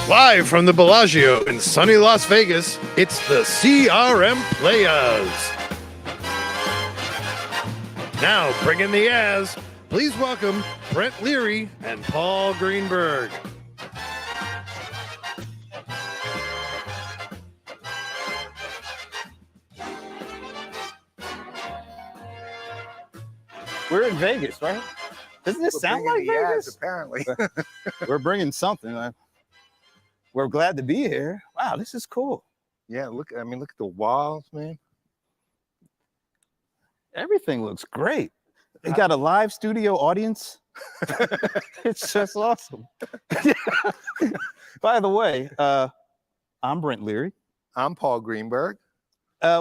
Live from the Bellagio in sunny Las Vegas, it's the CRM Playaz. Now, bringing the Az, please welcome Brent Leary and Paul Greenberg. We're in Vegas, right? Doesn't this sound like Vegas? Apparently. We're bringing something. We're glad to be here. Wow, this is cool. Yeah, look at the walls, man. Everything looks great. They got a live studio audience. It's just awesome. By the way, I'm Brent Leary. I'm Paul Greenberg.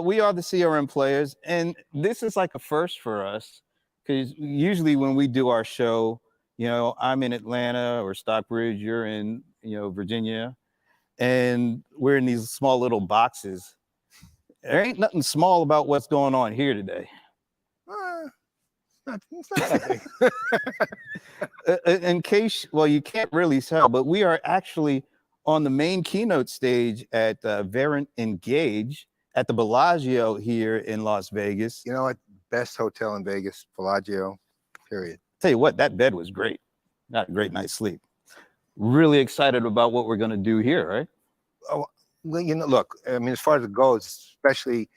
We are the CRM Playaz, and this is like a first for us because usually when we do our show, you know, I'm in Atlanta or Stockbridge, you're in, Virginia, and we're in these small little boxes. There ain't nothing small about what's going on here today. It's not that big. In case, well, you can't really tell, but we are actually on the main keynote stage at Verint Engage at the Bellagio here in Las Vegas. You know what? Best hotel in Vegas, Bellagio, period. Tell you what, that bed was great. Got a great night's sleep. Really excited about what we're going to do here, right? Oh, well, look, as far as it goes, especially,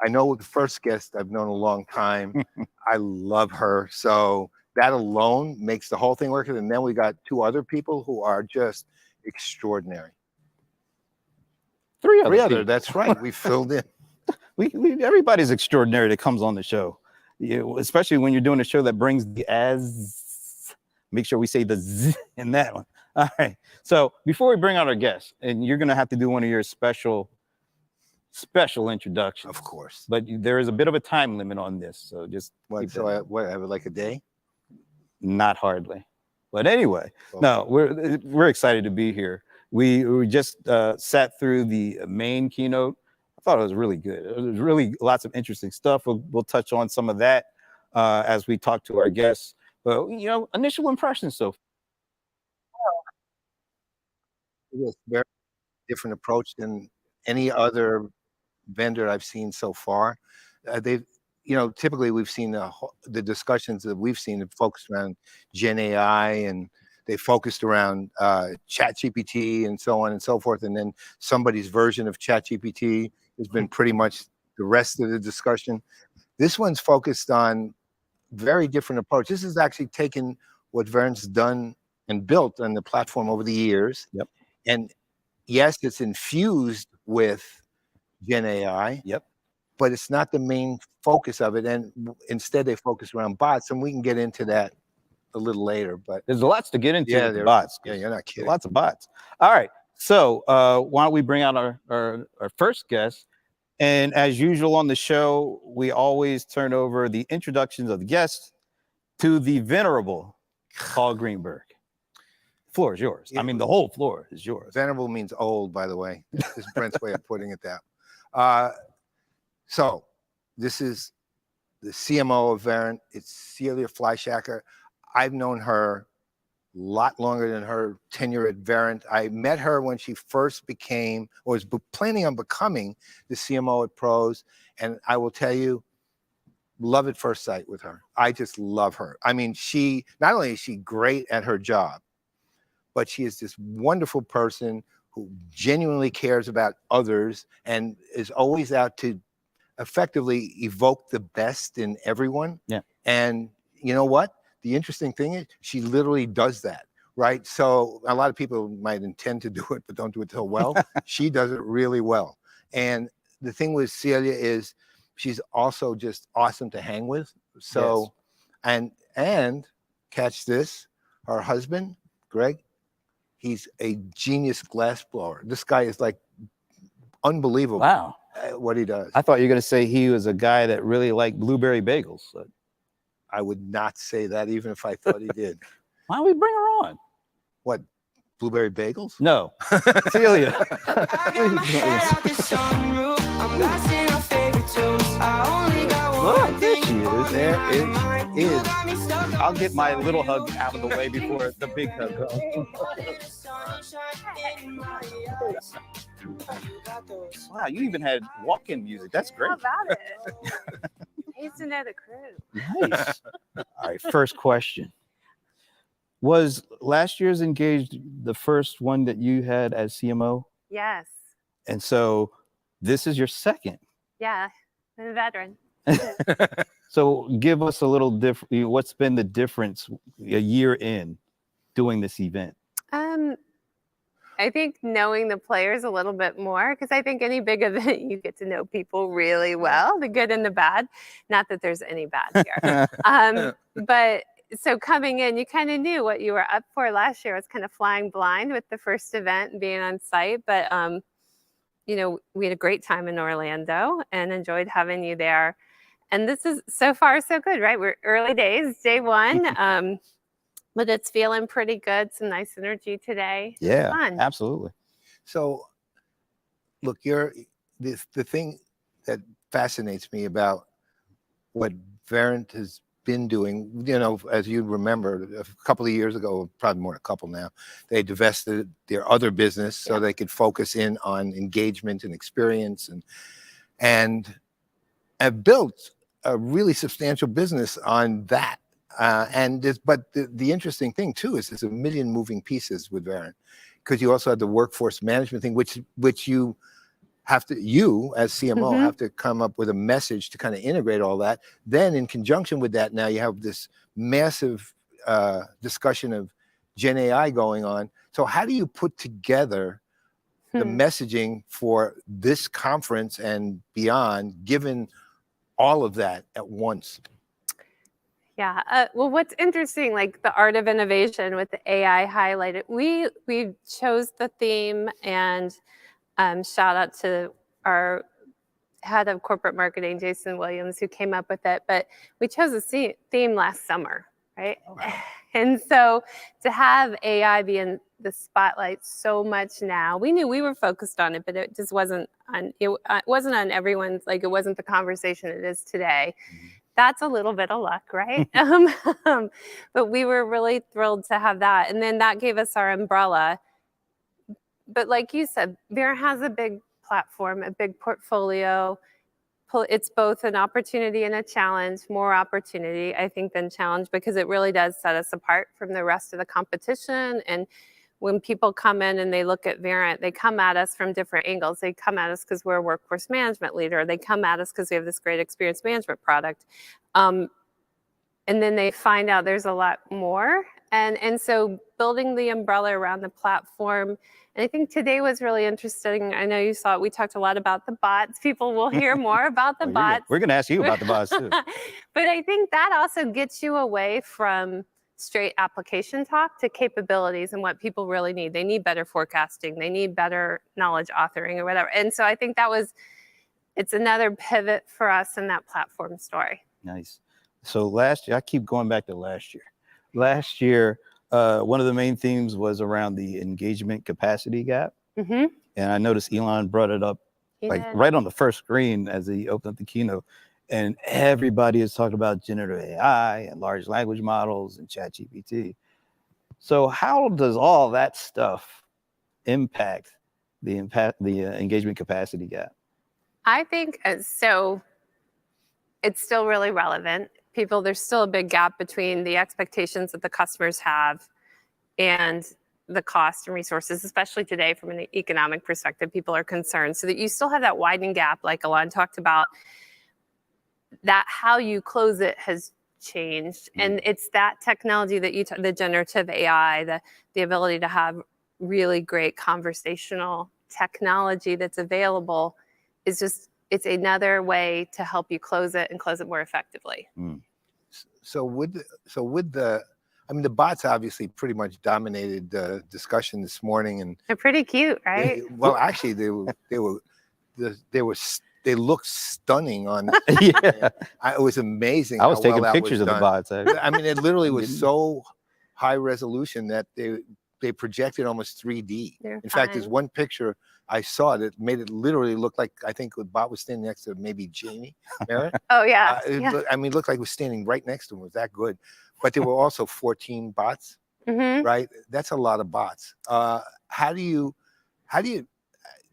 I know the first guest I've known a long time. I love her. So that alone makes the whole thing work. And then we got two other people who are just extraordinary. Three other. That's right. We filled in. Everybody's extraordinary that comes on the show, especially when you're doing a show that brings the Az. Make sure we say the Z in that one. All right. So before we bring out our guests, and you're going to have to do one of your special introductions. Of course. But there is a bit of a time limit on this. So just what? So I have like a day? Not hardly. But anyway, okay. No, we're excited to be here. We just sat through the main keynote. I thought it was really good. It was really lots of interesting stuff. We'll touch on some of that as we talk to our guests. But initial impressions so far. It was a very different approach than any other vendor I've seen so far. Typically we've seen the discussions that we've seen that focused around Gen AI, and they focused around ChatGPT and so on and so forth. And then somebody's version of ChatGPT has been pretty much the rest of the discussion. This one's focused on very different approach. This is actually taken what Verint's done and built on the platform over the years. Yep. And yes, it's infused with Gen AI. Yep. But it's not the main focus of it. And instead they focus around bots, and we can get into that a little later. But there's lots to get into with the bots. Yeah, you're not kidding. Lots of bots. All right. So why don't we bring out our first guest? And as usual on the show, we always turn over the introductions of the guests to the venerable Paul Greenberg. The floor is yours. Yeah. The whole floor is yours. Venerable means old, by the way. This is Brent's way of putting it down. So this is the CMO of Verint. It's Celia Fleischaker. I've known her a lot longer than her tenure at Verint. I met her when she first became, or was planning on becoming, the CMO at Pros. And I will tell you, love at first sight with her. I just love her. She, not only is she great at her job, but she is this wonderful person who genuinely cares about others and is always out to effectively evoke the best in everyone. Yeah. And you know what? The interesting thing is she literally does that, right? So a lot of people might intend to do it, but don't do it so well. She does it really well. And the thing with Celia is she's also just awesome to hang with. So, yes. And catch this, her husband, Greg, he's a genius glass blower. This guy is like unbelievable. Wow. What he does. I thought you were going to say he was a guy that really liked blueberry bagels. But I would not say that even if I thought he did. Why don't we bring her on? What, blueberry bagels? No. Celia. Look, there she is. There it is. I'll get my little hug out of the way before the big hug comes. Wow, you even had walk-in music. That's great. How about it? He's to know the crew. Nice. All right, first question. Was last year's Engaged the first one that you had as CMO? Yes. And so this is your second. Yeah. I'm a veteran. So give us a little different. What's been the difference a year in doing this event? I think knowing the players a little bit more, because I think any big event, you get to know people really well, the good and the bad. Not that there's any bad here. But so coming in, you kind of knew what you were up for. Last year I was kind of flying blind with the first event and being on site. But, you know, we had a great time in Orlando and enjoyed having you there. And this is so far so good, right? We're early days, day one. But it's feeling pretty good. Some nice energy today. Yeah, fun. absolutely. So, look, the thing that fascinates me about what Verint has been doing, you know, as you remember, a couple of years ago, probably more than a couple now, they divested their other business so they could focus in on engagement and experience, and have built a really substantial business on that. But the interesting thing too is there's a million moving pieces with Verint, because you also have the workforce management thing, which you have to, you as CMO have to come up with a message to kind of integrate all that. Then in conjunction with that, now you have this massive discussion of Gen AI going on. So how do you put together the messaging for this conference and beyond, given all of that at once? Yeah. Well, what's interesting, like the art of innovation with the AI highlighted, we chose the theme, and shout out to our head of corporate marketing, Jason Williams, who came up with it. But we chose a theme last summer, right? Oh, wow. And so to have AI be in the spotlight so much now, we knew we were focused on it, but it just wasn't on. It wasn't on everyone's. Like, it wasn't the conversation it is today. That's a little bit of luck, right? But we were really thrilled to have that. And then that gave us our umbrella. But like you said, Verint has a big platform, a big portfolio. It's both an opportunity and a challenge, more opportunity, I think, than challenge, because it really does set us apart from the rest of the competition. And when people come in and they look at Verint, they come at us from different angles. They come at us because we're a workforce management leader. They come at us because we have this great experience management product. And then they find out there's a lot more. And so building the umbrella around the platform. And I think today was really interesting. I know you saw it. We talked a lot about the bots. People will hear more about the bots. We're going to ask you about the bots too. But I think that also gets you away from straight application talk to capabilities and what people really need. They need better forecasting. They need better knowledge authoring or whatever. And so I think it's another pivot for us in that platform story. Nice. So last year, I keep going back to last year. Last year, one of the main themes was around the engagement capacity gap. And I noticed Elon brought it up right on the first screen as he opened up the keynote. And everybody is talking about generative AI and large language models and ChatGPT. So how does all that stuff impact the engagement capacity gap? I think so. It's still really relevant. There's still a big gap between the expectations that the customers have and the cost and resources, especially today from an economic perspective. People are concerned. So that you still have that widening gap, like Alon talked about, that how you close it has changed. And it's that technology that the generative AI, the ability to have really great conversational technology that's available is just, it's another way to help you close it and close it more effectively. So the bots obviously pretty much dominated the discussion this morning, and they're pretty cute, right? Actually, they looked stunning on. Yeah, it was amazing. I was taking pictures of the bots. I mean, it literally was so high resolution that they projected almost 3D. In fact, there's one picture I saw that made it literally look like, I think the bot was standing next to maybe Jaime, Meritt. Oh yeah. I mean, it looked like it was standing right next to him. It was that good. But there were also 14 bots, right? That's a lot of bots. How do you how do you,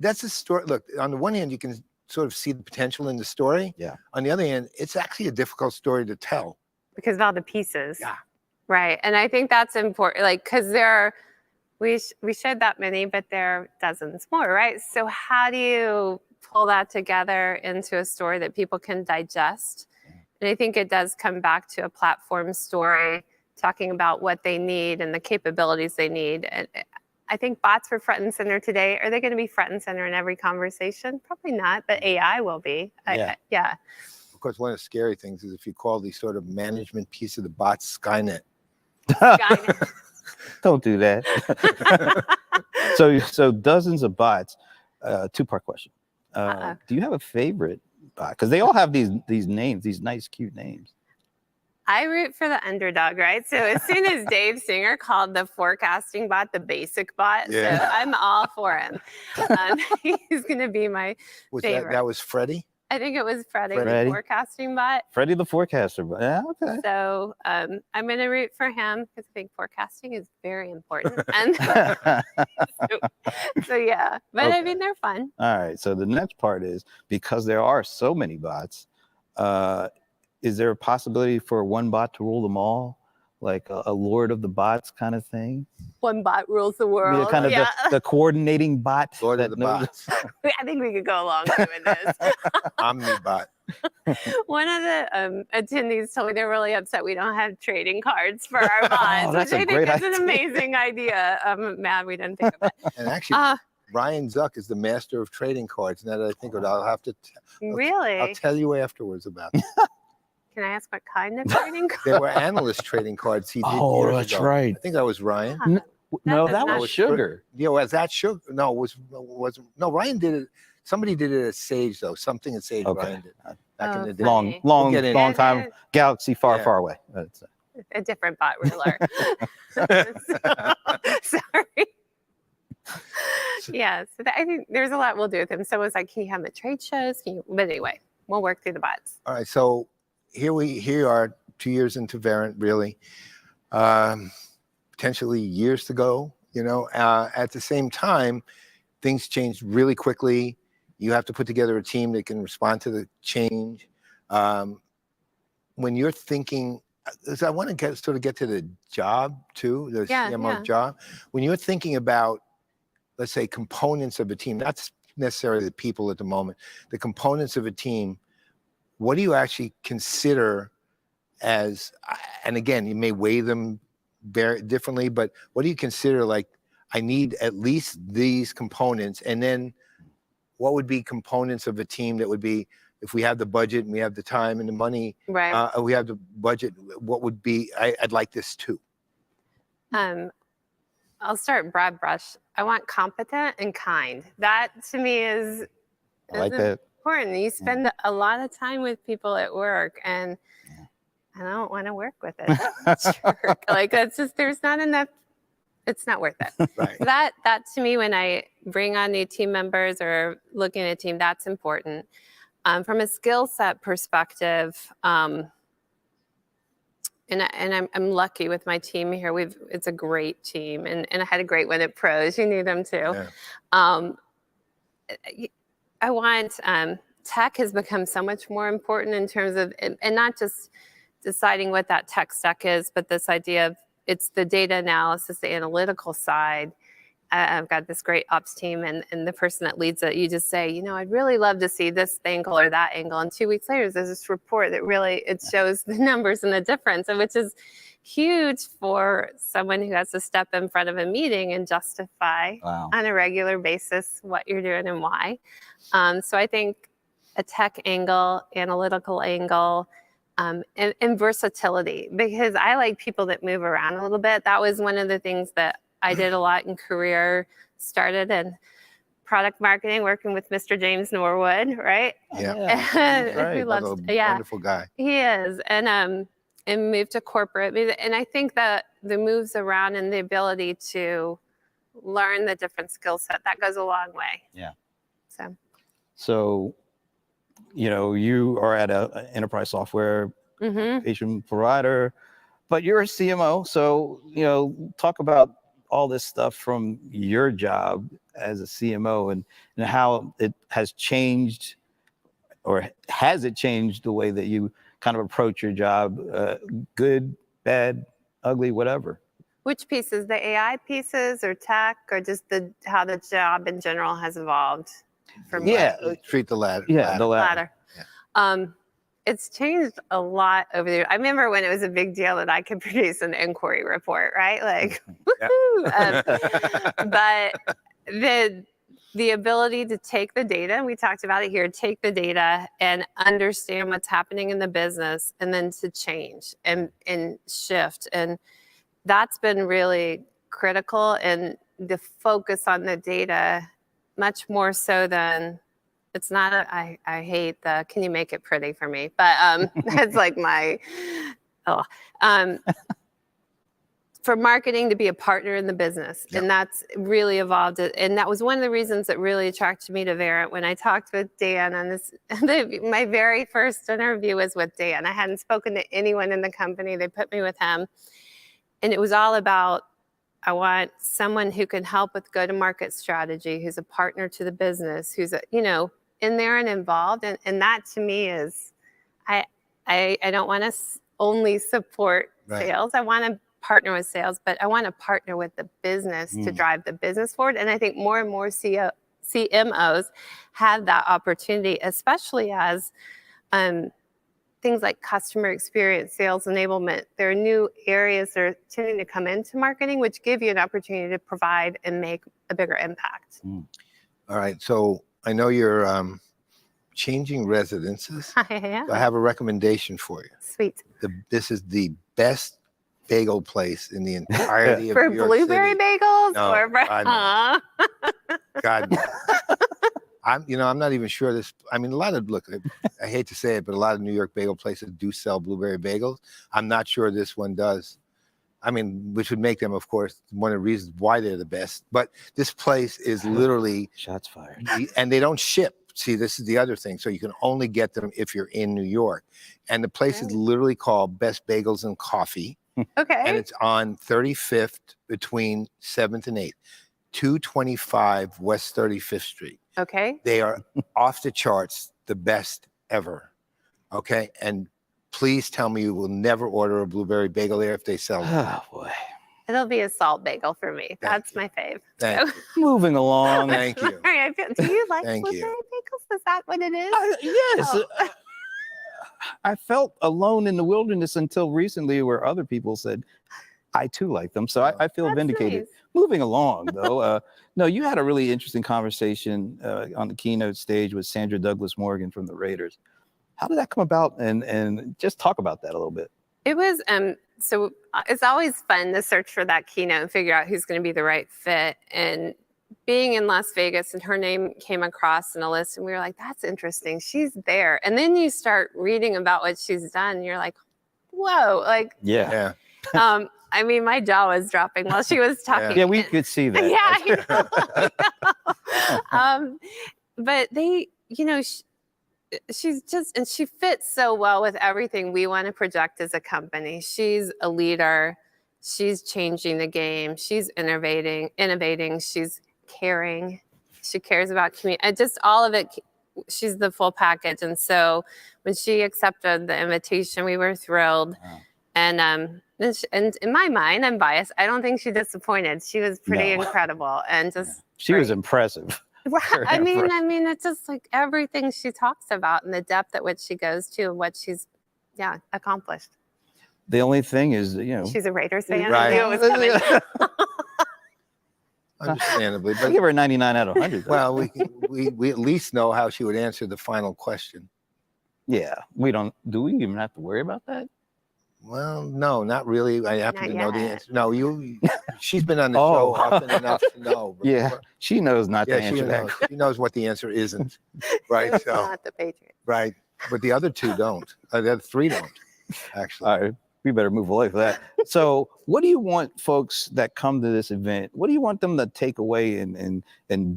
that's a story. Look, on the one hand, you can sort of see the potential in the story. Yeah. On the other hand, it's actually a difficult story to tell. Because of all the pieces. Yeah. Right. And I think that's important, like, because we showed that many, but there are dozens more, right? So how do you pull that together into a story that people can digest? And I think it does come back to a platform story, talking about what they need and the capabilities they need. And I think bots were front and center today. Are they going to be front and center in every conversation? Probably not, but AI will be. Yeah. Of course, one of the scary things is if you call the sort of management piece of the bots Skynet. Don't do that. So dozens of bots. Two-part question. Do you have a favorite bot? Because they all have these names, these nice, cute names. I root for the underdog, right? So as soon as Dave Singer called the forecasting bot the basic bot, so I'm all for him. He's going to be my favorite. That was Freddie? I think it was Freddie, the forecasting bot. Freddie the forecaster bot. Yeah, okay. So I'm going to root for him because I think forecasting is very important. And so yeah, but okay. I mean, they're fun. All right. So the next part is, because there are so many bots, is there a possibility for one bot to rule them all? Like a lord of the bots kind of thing? One bot rules the world. Kind of the coordinating bot. Lord of the bots. I think we could go along doing this. Omnibot. One of the attendees told me they're really upset we don't have trading cards for our bots, which I think is an amazing idea. I'm mad we didn't think of it. And actually, Ryan Zuck is the master of trading cards. Now that I think of it, I'll have to really? I'll tell you afterwards about it. Can I ask what kind of trading cards? They were analyst trading cards he did that's ago. right. I think that was Ryan. No, that was Sugar. Yeah, was that Sugar? No, was Ryan did it. Somebody did it at Sage though. Something at Sage Ryan did back in the day. Long time. Galaxy far away. A different bot ruler. Sorry. Yeah, so I think there's a lot we'll do with him. So it's like, can you have him at trade shows? But anyway, we'll work through the bots. All right, so here we are 2 years into Verint, really. Potentially years to go, at the same time, things change really quickly. You have to put together a team that can respond to the change. When you're thinking, I want to get to the job too, the CMO job. When you're thinking about, let's say, components of a team, not necessarily the people at the moment, the components of a team, what do you actually consider as, and again, you may weigh them very differently, but what do you consider like, I need at least these components? And then what would be components of a team that would be, if we have the budget and we have the time and the money, right? We have the budget, what would be, I'd like this too. I'll start broad brush. I want competent and kind. That to me is important. You spend a lot of time with people at work, and I don't want to work with it. Like that's just, there's not enough. It's not worth it. Right. That to me, when I bring on new team members or looking at a team, that's important. From a skill set perspective, and I'm lucky with my team here. It's a great team, and I had a great one at Pros. You knew them too. Yeah. I want tech has become so much more important in terms of, and not just deciding what that tech stack is, but this idea of it's the data analysis, the analytical side. I've got this great ops team, and the person that leads it, you just say, I'd really love to see this angle or that angle. And 2 weeks later, there's this report that really, it shows the numbers and the difference, and which is huge for someone who has to step in front of a meeting and justify on a regular basis what you're doing and why. So I think a tech angle, analytical angle, and versatility, because I like people that move around a little bit. That was one of the things that I did a lot in career, started in product marketing, working with Mr. James Norwood, right? Yeah. Who loves, wonderful guy. He is. And moved to corporate. And I think that the moves around and the ability to learn the different skill set, that goes a long way. Yeah. So, you are at an enterprise software patient provider, but you're a CMO. So, talk about all this stuff from your job as a CMO and how it has changed, or has it changed the way that you kind of approach your job, good, bad, ugly, whatever? Which pieces, the AI pieces or tech, or just how the job in general has evolved for me? Yeah. Treat the latter. Yeah, the latter. It's changed a lot over the years. I remember when it was a big deal that I could produce an inquiry report, right? Like, woohoo! But the ability to take the data, and we talked about it here, take the data and understand what's happening in the business, and then to change and shift. And that's been really critical, and the focus on the data much more so than, it's not I hate the, can you make it pretty for me? But that's like my, for marketing to be a partner in the business. Yep. And that's really evolved. And that was one of the reasons that really attracted me to Verint. When I talked with Dan on this, my very first interview was with Dan. I hadn't spoken to anyone in the company. They put me with him. And it was all about, I want someone who can help with go-to-market strategy, who's a partner to the business, who's in there and involved. And that to me is, I don't want to only support sales. I want to partner with sales, but I want to partner with the business to drive the business forward. And I think more and more CMOs have that opportunity, especially as things like customer experience, sales enablement. There are new areas that are tending to come into marketing, which give you an opportunity to provide and make a bigger impact. All right. So I know you're changing residences. Yeah. So I have a recommendation for you. Sweet. This is the best bagel place in the entirety of for New York blueberry City. bagels? No, or God, I'm not even sure this. I mean, look, I hate to say it, but a lot of New York bagel places do sell blueberry bagels. I'm not sure this one does. I mean, which would make them, of course, one of the reasons why they're the best. But this place is literally shots fired, and they don't ship. See, this is the other thing. So you can only get them if you're in New York, and the place is literally called Best Bagels and Coffee. Okay. And it's on 35th between 7th and 8th, 225 West 35th Street. Okay. They are off the charts, the best ever. Okay. And please tell me you will never order a blueberry bagel there if they sell them. Oh, boy. It'll be a salt bagel for me. That's my fave. Thank you. Moving along. Thank you. Do you like Thank blueberry you. bagels? Is that what it is? Yes. Oh. I felt alone in the wilderness until recently, where other people said, I too like them. So I feel That's vindicated. nice. Moving along, though. No, you had a really interesting conversation on the keynote stage with Sandra Douglas Morgan from the Raiders. How did that come about? And just talk about that a little bit. It was, so it's always fun to search for that keynote and figure out who's going to be the right fit. And being in Las Vegas, and her name came across in a list, and we were like, that's interesting. She's there. And then you start reading about what she's done, and you're like, whoa, like, Yeah. I mean, my jaw was dropping while she was talking. Yeah, we could see that. Yeah, I know. But they, she's just, and she fits so well with everything we want to project as a company. She's a leader. She's changing the game. She's innovating. She's caring. She cares about community. Just all of it. She's the full package. And so when she accepted the invitation, we were thrilled. Wow. And in my mind, I'm biased. I don't think she disappointed. She was pretty incredible, and just she was impressive. I mean, it's just like everything she talks about and the depth at which she goes to and what she's accomplished. The only thing is, she's a Raiders fan. Right. I knew it was coming. Understandably, but I give her a 99 out of 100. Though. Well, we at least know how she would answer the final question. Yeah, we don't. Do we even have to worry about that? Well, no, not really. I happen to know the answer. No, she's been on the show often enough to know. Yeah, she knows not to answer that. She knows what the answer isn't. Right. So not the Patriots. Right, but the other two don't. The other three don't. Actually. All right. We better move away from that. So what do you want folks that come to this event, what do you want them to take away and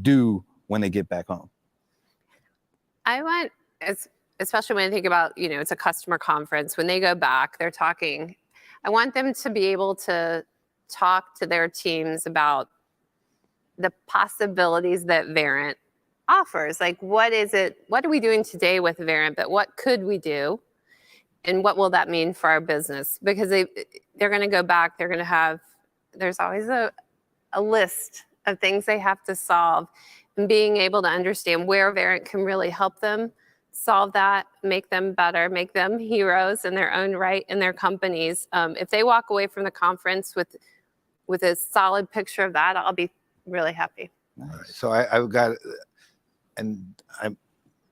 do when they get back home? I want, especially when I think about, it's a customer conference, when they go back, they're talking, I want them to be able to talk to their teams about the possibilities that Verint offers. Like, what are we doing today with Verint, but what could we do? And what will that mean for our business? Because they're going to go back, there's always a list of things they have to solve, and being able to understand where Verint can really help them solve that, make them better, make them heroes in their own right in their companies. If they walk away from the conference with a solid picture of that, I'll be really happy. Nice. So I've got, and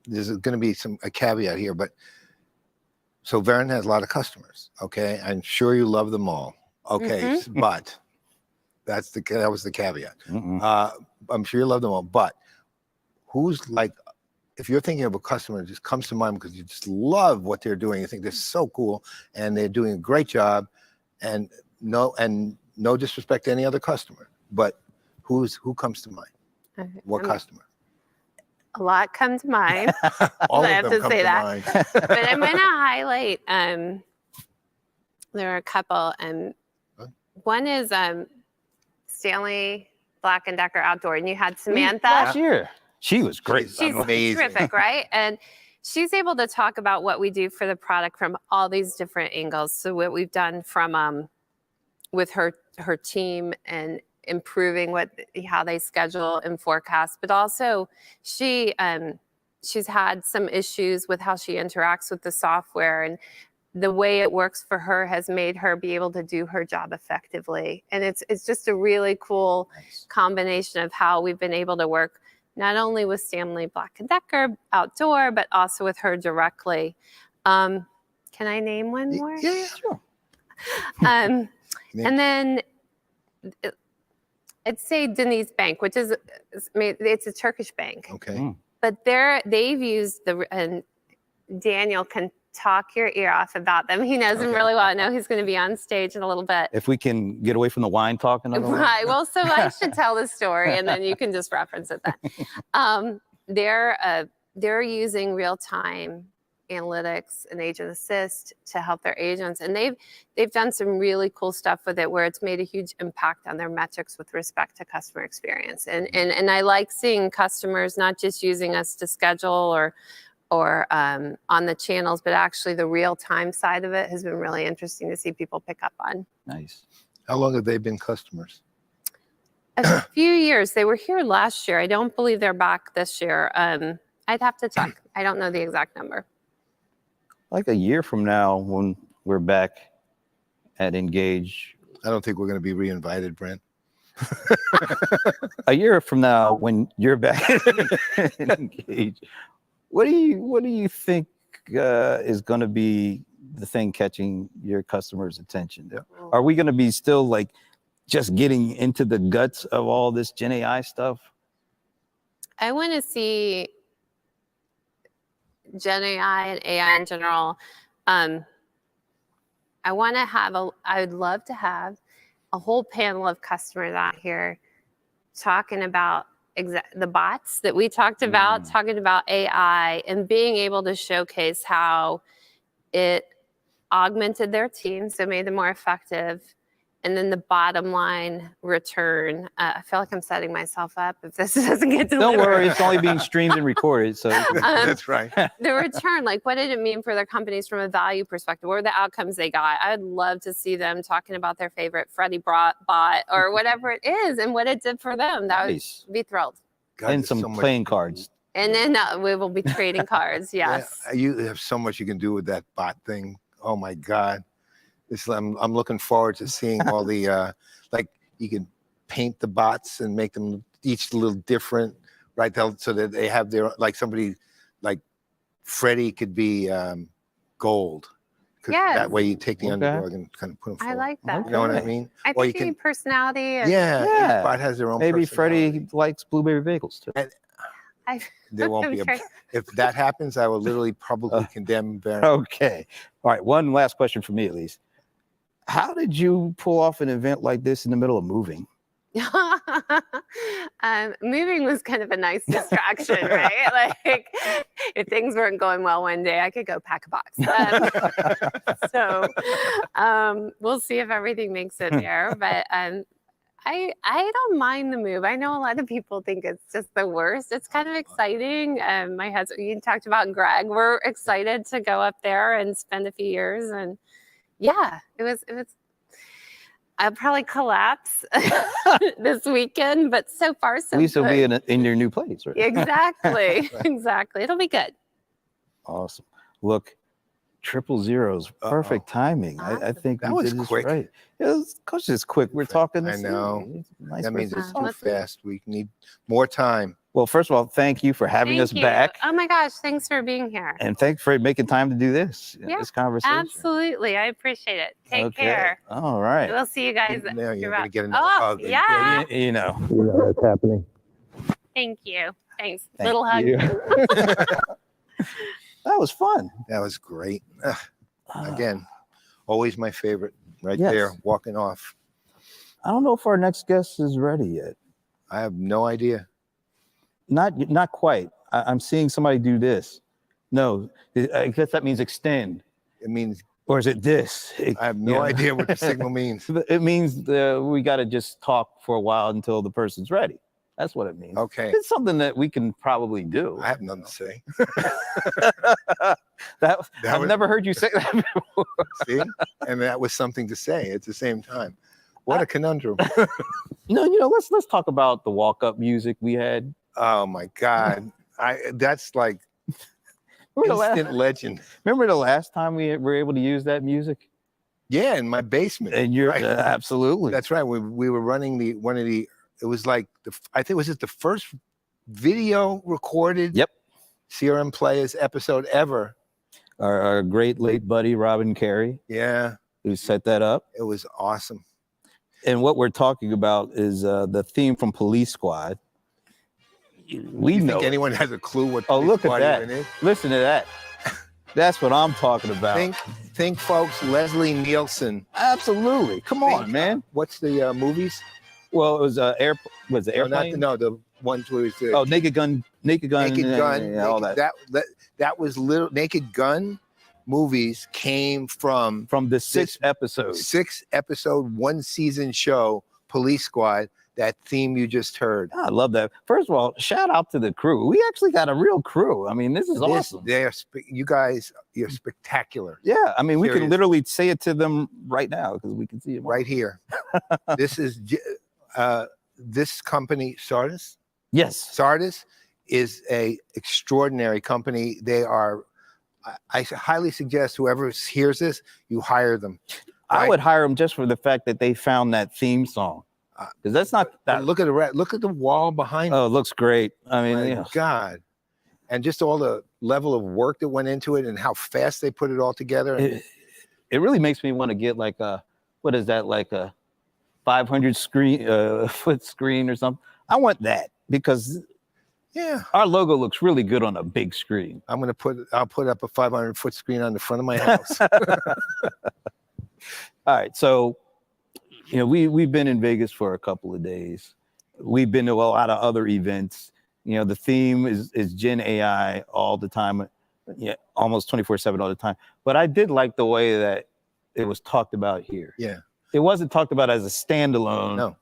there's going to be a caveat here, but so Verint has a lot of customers. Okay, I'm sure you love them all. Okay, but that was the caveat. I'm sure you love them all, but who's like, if you're thinking of a customer that just comes to mind because you just love what they're doing, you think they're so cool and they're doing a great job, and no disrespect to any other customer, but who comes to mind? What customer? A lot come to mind. All I of have them to come say to that. mind. But I'm going to highlight, there are a couple, and one is Stanley Black & Decker Outdoor, and you had Samantha. Last year. She was great. She's amazing. terrific, right? And she's able to talk about what we do for the product from all these different angles. So what we've done from with her team and improving how they schedule and forecast, but also she's had some issues with how she interacts with the software, and the way it works for her has made her be able to do her job effectively. And it's just a really cool combination of how we've been able to work not only with Stanley Black & Decker Outdoor, but also with her directly. Can I name one more? Yeah, sure. And then I'd say Denise Bank, which is, it's a Turkish bank. Okay. But they've used and Daniel can talk your ear off about them. He knows them really well. I know he's going to be on stage in a little bit. If we can get away from the wine talk another one. Right. Well, so I should tell the story, and then you can just reference it then. They're using real-time analytics and agent assist to help their agents, and they've done some really cool stuff with it where it's made a huge impact on their metrics with respect to customer experience. And I like seeing customers not just using us to schedule or on the channels, but actually the real-time side of it has been really interesting to see people pick up on. Nice. How long have they been customers? A few years. They were here last year. I don't believe they're back this year. I'd have to check. I don't know the exact number. Like a year from now, when we're back at Engage. I don't think we're going to be re-invited, Brent. A year from now, when you're back at Engage, what do you think is going to be the thing catching your customers' attention? Are we going to be still like just getting into the guts of all this Gen AI stuff? I want to see Gen AI and AI in general. I would love to have a whole panel of customers out here talking about the bots that we talked about, talking about AI, and being able to showcase how it augmented their team, so made them more effective. And then the bottom line return. I feel like I'm setting myself up if this doesn't get delivered. Don't worry, it's only being streamed and recorded. So That's right. The return, like what did it mean for their companies from a value perspective? What were the outcomes they got? I'd love to see them talking about their favorite Freddie bot or whatever it is and what it did for them. That Nice. would be thrilled. God, and there's some so much- playing cards. And then we will be trading cards. Yes. Yeah, you have so much you can do with that bot thing. Oh my God. I'm looking forward to seeing all the, like you can paint the bots and make them each a little different, right? So that they have their, like somebody like Freddie could be gold. Yes. That way you take the Okay. underdog and kind of put them I forward. like that. You know what I mean? I Or think you you need personality. And Yeah, each bot has their own Maybe personality. Freddie likes blueberry bagels too. There won't be if that happens, I will literally publicly condemn Verint. Okay. All right. One last question for me, at least. How did you pull off an event like this in the middle of moving? Moving was kind of a nice distraction, right? Like if things weren't going well one day, I could go pack a box. We'll see if everything makes it there. But I don't mind the move. I know a lot of people think it's just the worst. It's kind of exciting. My husband, you talked about Greg. We're excited to go up there and spend a few years. And yeah, it was. I'll probably collapse this weekend, but so far so At least it'll good. be in your new place, right? Exactly, exactly. It'll be good. Awesome. Look, 000, perfect timing. I think That we was did this quick. right. It was, course, it's quick. We're talking. I know. Nice That means person. it's too Let's- fast. We need more time. Well, first of all, thank you for having us Thank you. back, Oh my gosh, thanks for being here. and thanks for making time to do this. Yeah, this conversation. Absolutely, I appreciate it. Take care. All right. We'll see you guys. Now you're throughout- going to get another Oh, hug. yeah. You know. that's happening. Thank you. Thanks. Thank Little hug. you. That was fun. That was great. Again, always my favorite. Right Yes. there, walking off. I don't know if our next guest is ready yet. I have no idea. Not quite. I'm seeing somebody do this. No, I guess that means extend. It means Or is it this? I have no idea what the signal means. It means we got to just talk for a while until the person's ready. That's what it means. Okay. It's something that we can probably do. I have nothing to say. I've was- never heard you say that before. See? And that was something to say at the same time. What a conundrum. No, let's talk about the walk-up music we had. Oh my God. That's like Remember instant legend. the last time we were able to use that music? Yeah, in my basement. And you're Right. absolutely. That's right. We were running it was like I think was it the first video recorded Yep. CRM Playaz episode ever. Our great late buddy Robin Carey, Yeah, who set that up. it was awesome. And what we're talking about is the theme from Police Squad. We You know. think it. anyone has a clue what Oh, Police look at Squad that. even is? Listen to that. That's what I'm talking about. Think, folks. Leslie Nielsen. Absolutely. Come on, man. What's the movies? Well, it was the airplane? The ones where it's the Oh, Naked Gun. Naked Gun. Yeah, all that. That was little Naked Gun movies came from From the sixth episode. 6-episode, 1-season show, Police Squad. That theme you just heard. I love that. First of all, shout out to the crew. We actually got a real crew. I mean, this is awesome. You guys, you're spectacular. Yeah, I mean, we can Serious. literally say it to them right now because we can see it Right here. This is this company, Sardis. Yes. Sardis is a extraordinary company. They are. I highly suggest whoever hears this, you hire them. I Right? would hire them just for the fact that they found that theme song. Because that's not that. Look at the wall behind. Oh, it looks great. I mean, My you know, God. And just all the level of work that went into it and how fast they put it all together. And it really makes me want to get like a, what is that, like a 500 foot screen or something. I want that because yeah, our logo looks really good on a big screen. I'll put up a 500-foot screen on the front of my house. All right. So, we've been in Vegas for a couple of days. We've been to a lot of other events. The theme is Gen AI all the time. Yeah, almost 24/7 all the time. But I did like the way that it was talked about here. Yeah. It wasn't talked about as a standalone. No.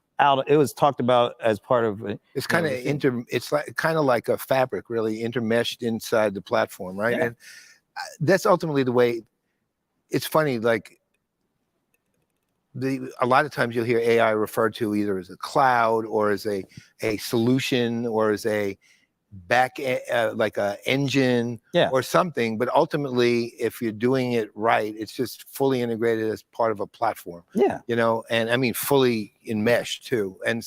It was talked about as part of it. It's kind of it's like a fabric really intermeshed inside the platform, right? Yeah. And that's ultimately the way. It's funny, like a lot of times you'll hear AI referred to either as a cloud or as a solution or as a like a engine or something. But ultimately, if you're doing it right, it's just fully integrated as part of a platform. Yeah. And I mean fully enmeshed too. And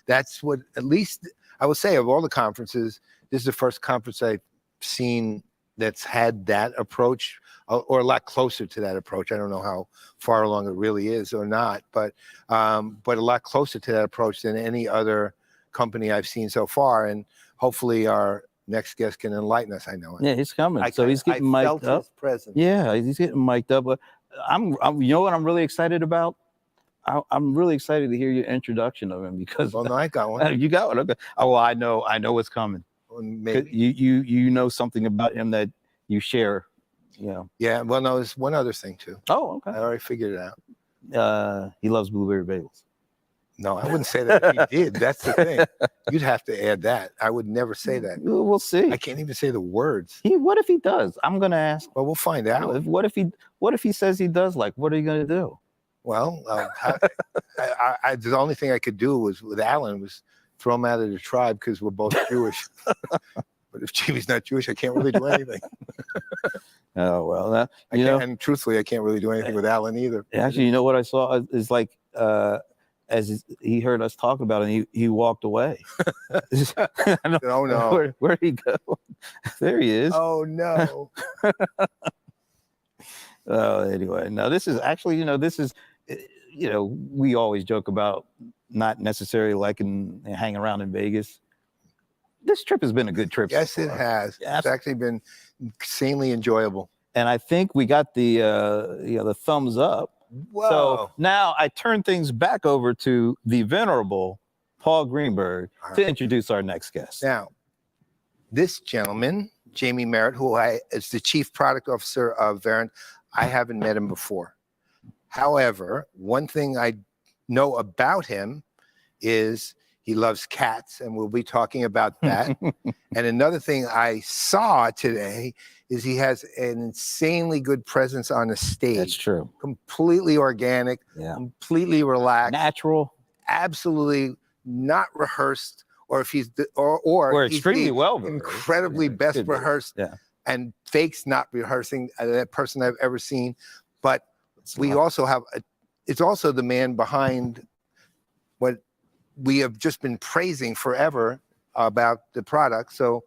that's what, at least I will say, of all the conferences, this is the first conference I've seen that's had that approach, or a lot closer to that approach. I don't know how far along it really is or not, but a lot closer to that approach than any other company I've seen so far. And hopefully our next guest can enlighten us. I know it. Yeah, he's coming. So he's getting mic'd felt up. his presence. Yeah, he's getting mic'd up. But I'm you know what I'm really excited about? I'm really excited to hear your introduction of him because Well, no, I got one. you got one. Okay. Oh, well, I know what's coming. Maybe. You know something about him that you share. Yeah. Well, no, there's one other thing too. Oh, I okay. already figured it out. He loves blueberry bagels. No, I wouldn't say that if he did. That's the thing. You'd have to add that. I would never say that. We'll see. I can't even say the words. What if he does? I'm gonna ask. Well, we'll find out. What if he says he does? Like, what are you gonna do? Well, the only thing I could do was with Alan was throw him out of the tribe because we're both Jewish. But if Jamie's not Jewish, I can't really do anything. Oh well, and truthfully, I can't really do anything with Alan either. Actually, you know what I saw is like as he heard us talk about it, and he walked away. Oh no! Where'd he go? There he is. Oh no! Anyway, no, this is actually, this is, we always joke about not necessarily liking hanging around in Vegas. This trip has been a good trip. Yes, so it far. has. Yeah, it's actually been insanely enjoyable. And I think we got the thumbs up. Whoa. So now I turn things back over to the venerable Paul Greenberg to introduce our next guest. Now, this gentleman, Jaime Meritt, who is the Chief Product Officer of Verint, I haven't met him before. However, one thing I know about him is he loves cats, and we'll be talking about that. And another thing I saw today is he has an insanely good presence on the stage. That's true. Completely organic, completely relaxed, natural, absolutely not rehearsed. Or if he's or he's extremely well rehearsed. Incredibly best rehearsed, and fakes not rehearsing that person I've ever seen. But we also have it's also the man behind what we have just been praising forever about the product. So,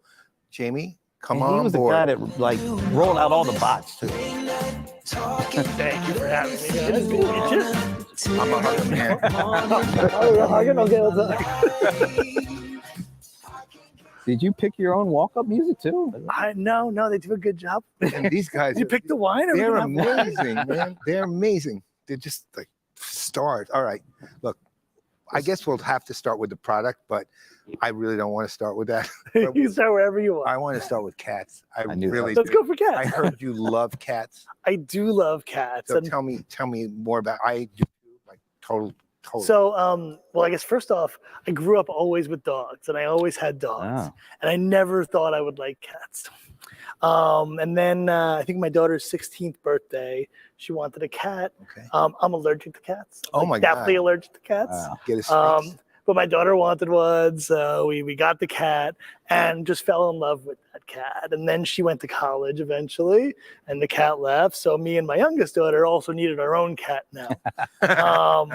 Jaime, come on board. He was the guy that like rolled out all the bots too. Thank you for having me. It's good to meet you. I'm a hugger man. Did you pick your own walk-up music too? No, they do a good job. And these guys, Did you pick the wine? Or they're amazing, man. They're amazing. They're just like stars. All right, look, I guess we'll have to start with the product, but I really don't want to start with that. You can start wherever you want. I want to start with cats. I really Let's go for cats. I heard you love cats. I do love cats. So tell me more about. I do like total. So, well, I guess first off, I grew up always with dogs, and I always had dogs, and I never thought I would like cats. And then I think my daughter's 16th birthday, she wanted a cat. Okay. I'm allergic to cats. Oh my God. Definitely allergic to cats. Wow. Get a space. But my daughter wanted one, so we got the cat and just fell in love with that cat. And then she went to college eventually, and the cat left. So me and my youngest daughter also needed our own cat now.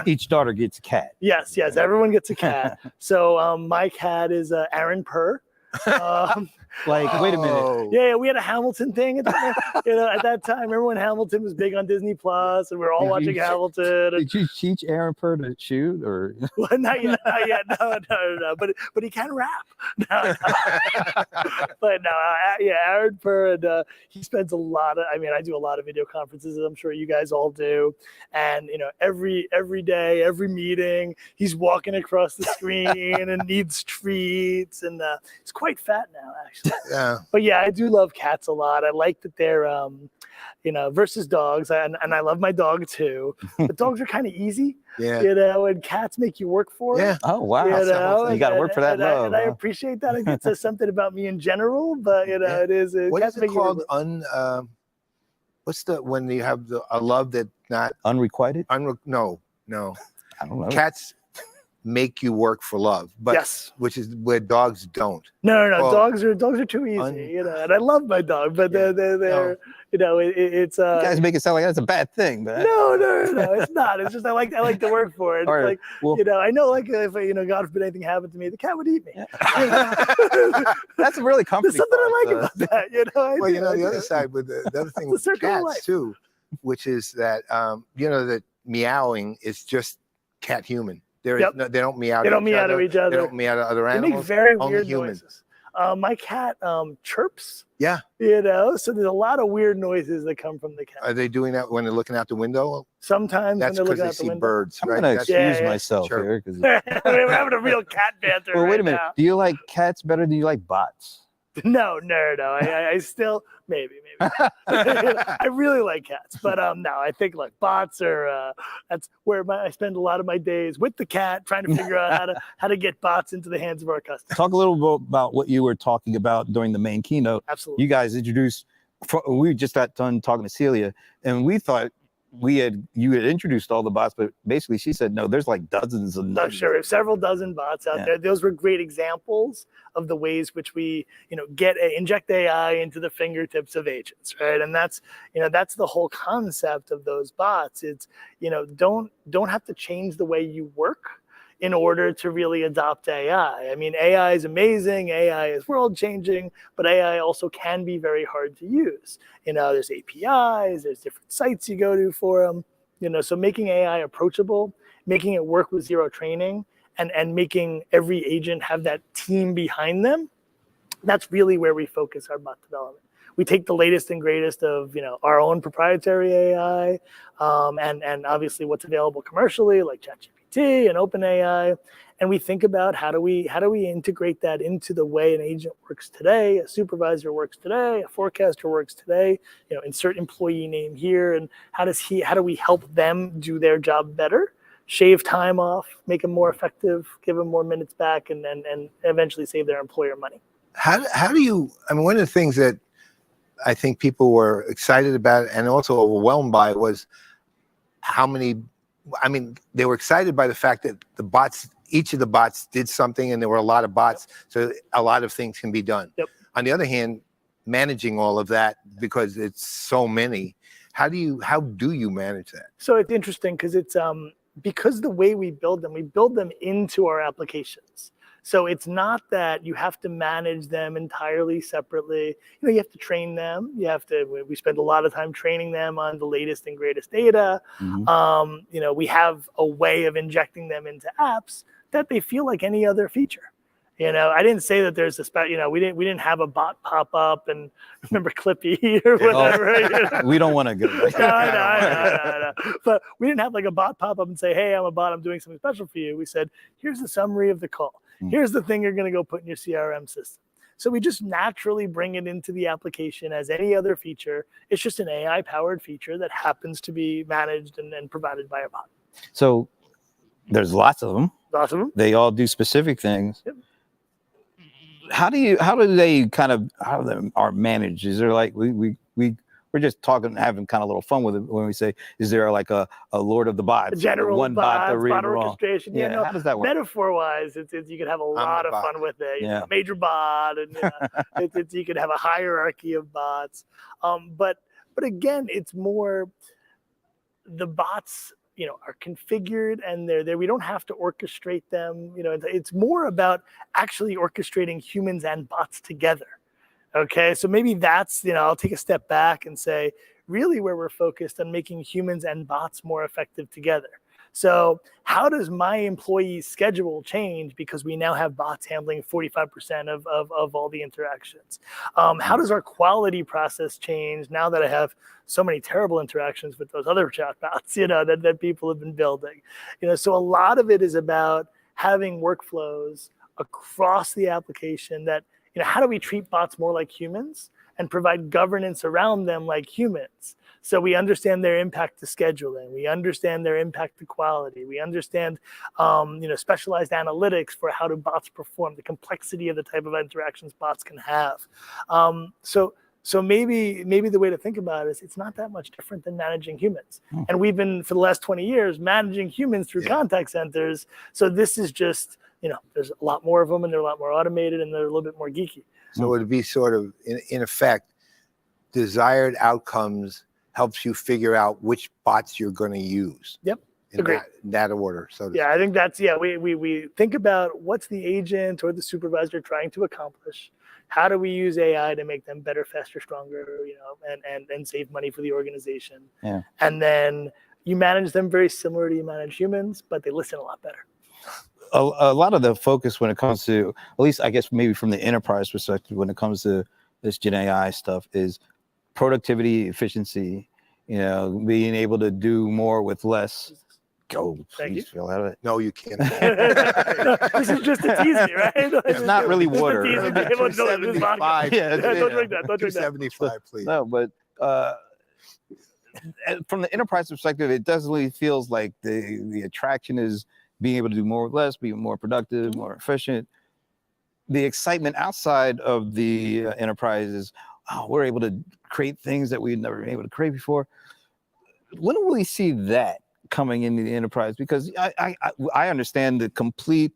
Each daughter gets a cat. Yes, everyone gets a cat. So my cat is Aaron Purr. Like, wait a minute. Yeah, we had a Hamilton thing at that time. Remember when Hamilton was big on Disney Plus, and we were all watching Hamilton? Did you teach Aaron Purr to shoot, or? Well, not yet. No. But he can rap. No. But no, Aaron Purr, and he spends a lot of. I mean, I do a lot of video conferences, as I'm sure you guys all do. And every day, every meeting, he's walking across the screen and needs treats, and he's quite fat now, actually. Yeah. But yeah, I do love cats a lot. I like that they're, versus dogs, and I love my dog too. But dogs are kind of easy, and cats make you work for it. Yeah. Oh wow. You got to work for that love. And I appreciate that. I think it says something about me in general, but it is. What is it called? What's the when you have a love that not unrequited? No. I don't know. Cats make you work for love, but which is where dogs don't. No. Well, dogs are too easy, and I love my dog, but they're it's you guys make it sound like that's a bad thing, but no, it's not. It's just I like to work for it. Right. Like I know, like if God forbid anything happened to me, the cat would eat me. That's a really comforting. There's something I like about that, Well, the other side with the other thing with cats too, which is that that meowing is just cat human. They don't meow. They don't meow to each other. They don't meow to other animals. They make very only weird humans. noises. My cat chirps. Yeah. So there's a lot of weird noises that come from the cat. Are they doing that when they're looking out the window? Sometimes That's when they're because looking they out the see window. birds, I'm right? gonna That's- excuse Yeah, yeah. myself Sure. here because. We're having a real cat banter Well, right wait a minute. now. Do you like cats better? Do you like bots? No. I still maybe. I really like cats, but no, I think like bots are that's where I spend a lot of my days with the cat trying to figure out how to get bots into the hands of our customers. Talk a little bit about what you were talking about during the main keynote. Absolutely. You guys introduced. We just got done talking to Celia, and we thought you had introduced all the bots, but basically she said no. There's like dozens and Oh, dozens. sure. We have several dozen bots out there. Those were great examples of the ways which we, inject AI into the fingertips of agents, right? And that's the whole concept of those bots. It's, don't have to change the way you work in order to really adopt AI. I mean, AI is amazing. AI is world changing, but AI also can be very hard to use. There's APIs, there's different sites you go to for them. So making AI approachable, making it work with zero training, and making every agent have that team behind them, that's really where we focus our bot development. We take the latest and greatest of our own proprietary AI, and obviously what's available commercially, like ChatGPT and OpenAI, and we think about how do we integrate that into the way an agent works today, a supervisor works today, a forecaster works today. Insert employee name here, and how do we help them do their job better? Shave time off, make them more effective, give them more minutes back, and eventually save their employer money. How do you, one of the things that I think people were excited about and also overwhelmed by was they were excited by the fact that each of the bots did something, and there were a lot of bots, so a lot of things can be done. Yep. On the other hand, managing all of that, because it's so many, how do you manage that? So it's interesting because it's because the way we build them into our applications. So it's not that you have to manage them entirely separately. You have to train them. We spend a lot of time training them on the latest and greatest data. Mm-hmm. We have a way of injecting them into apps that they feel like any other feature. I didn't say that there's we didn't have a bot pop up and remember Clippy or whatever. We don't want to go there. No. But we didn't have like a bot pop up and say, hey, I'm a bot, I'm doing something special for you. We said, here's a summary of the call. Here's the thing you're going to go put in your CRM system. So we just naturally bring it into the application as any other feature. It's just an AI powered feature that happens to be managed and provided by a bot. So there's lots of them. Lots of them. They all do specific things. Yep. How do they are managed? Is there like we're just talking, having kind of a little fun with it when we say, is there like a Lord of the Bots? General one bots, bot to bot orchestration. Yeah, how does that work? Metaphor-wise, you could have a lot of fun with it. Yeah. Major bot, and you could have a hierarchy of bots. But again, it's more the bots are configured and they're there. We don't have to orchestrate them. It's more about actually orchestrating humans and bots together. Okay, so maybe that's, I'll take a step back and say, really where we're focused on making humans and bots more effective together. So how does my employee's schedule change because we now have bots handling 45% of all the interactions? How does our quality process change now that I have so many terrible interactions with those other chatbots, that people have been building? So a lot of it is about having workflows across the application that, how do we treat bots more like humans and provide governance around them like humans? So we understand their impact to scheduling. We understand their impact to quality. We understand, specialized analytics for how do bots perform, the complexity of the type of interactions bots can have. So maybe the way to think about it is it's not that much different than managing humans. And we've been, for the last 20 years, managing humans through contact centers. So this is just, there's a lot more of them and they're a lot more automated and they're a little bit more geeky. So it would be sort of, in effect, desired outcomes helps you figure out which bots you're going to use. Yep. In that order. So I think that's, we think about what's the agent or the supervisor trying to accomplish. How do we use AI to make them better, faster, stronger, and save money for the organization? Yeah. And then you manage them very similar to you manage humans, but they listen a lot better. a lot of the focus when it comes to, at least I guess maybe from the enterprise perspective, when it comes to this Gen AI stuff, is productivity, efficiency, being able to do more with less. Go, Thank you. please feel out of it. No, you can't. This is just to tease me, right? It's not really Just to water. tease me. Hey, look, no, this is vodka. 275. Yeah, Don't drink that. Don't drink that. 275, please. No, but from the enterprise perspective, it definitely feels like the attraction is being able to do more with less, be more productive, more efficient. The excitement outside of the enterprise is, oh, we're able to create things that we've never been able to create before. When will we see that coming into the enterprise? Because I understand the complete,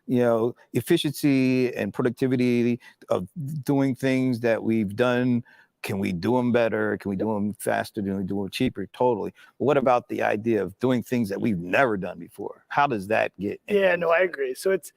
efficiency and productivity of doing things that we've done. Can we do them better? Can we do them faster? Can we do them cheaper? Totally. But what about the idea of doing things that we've never done before? How does that get? Yeah, no, I agree. So it's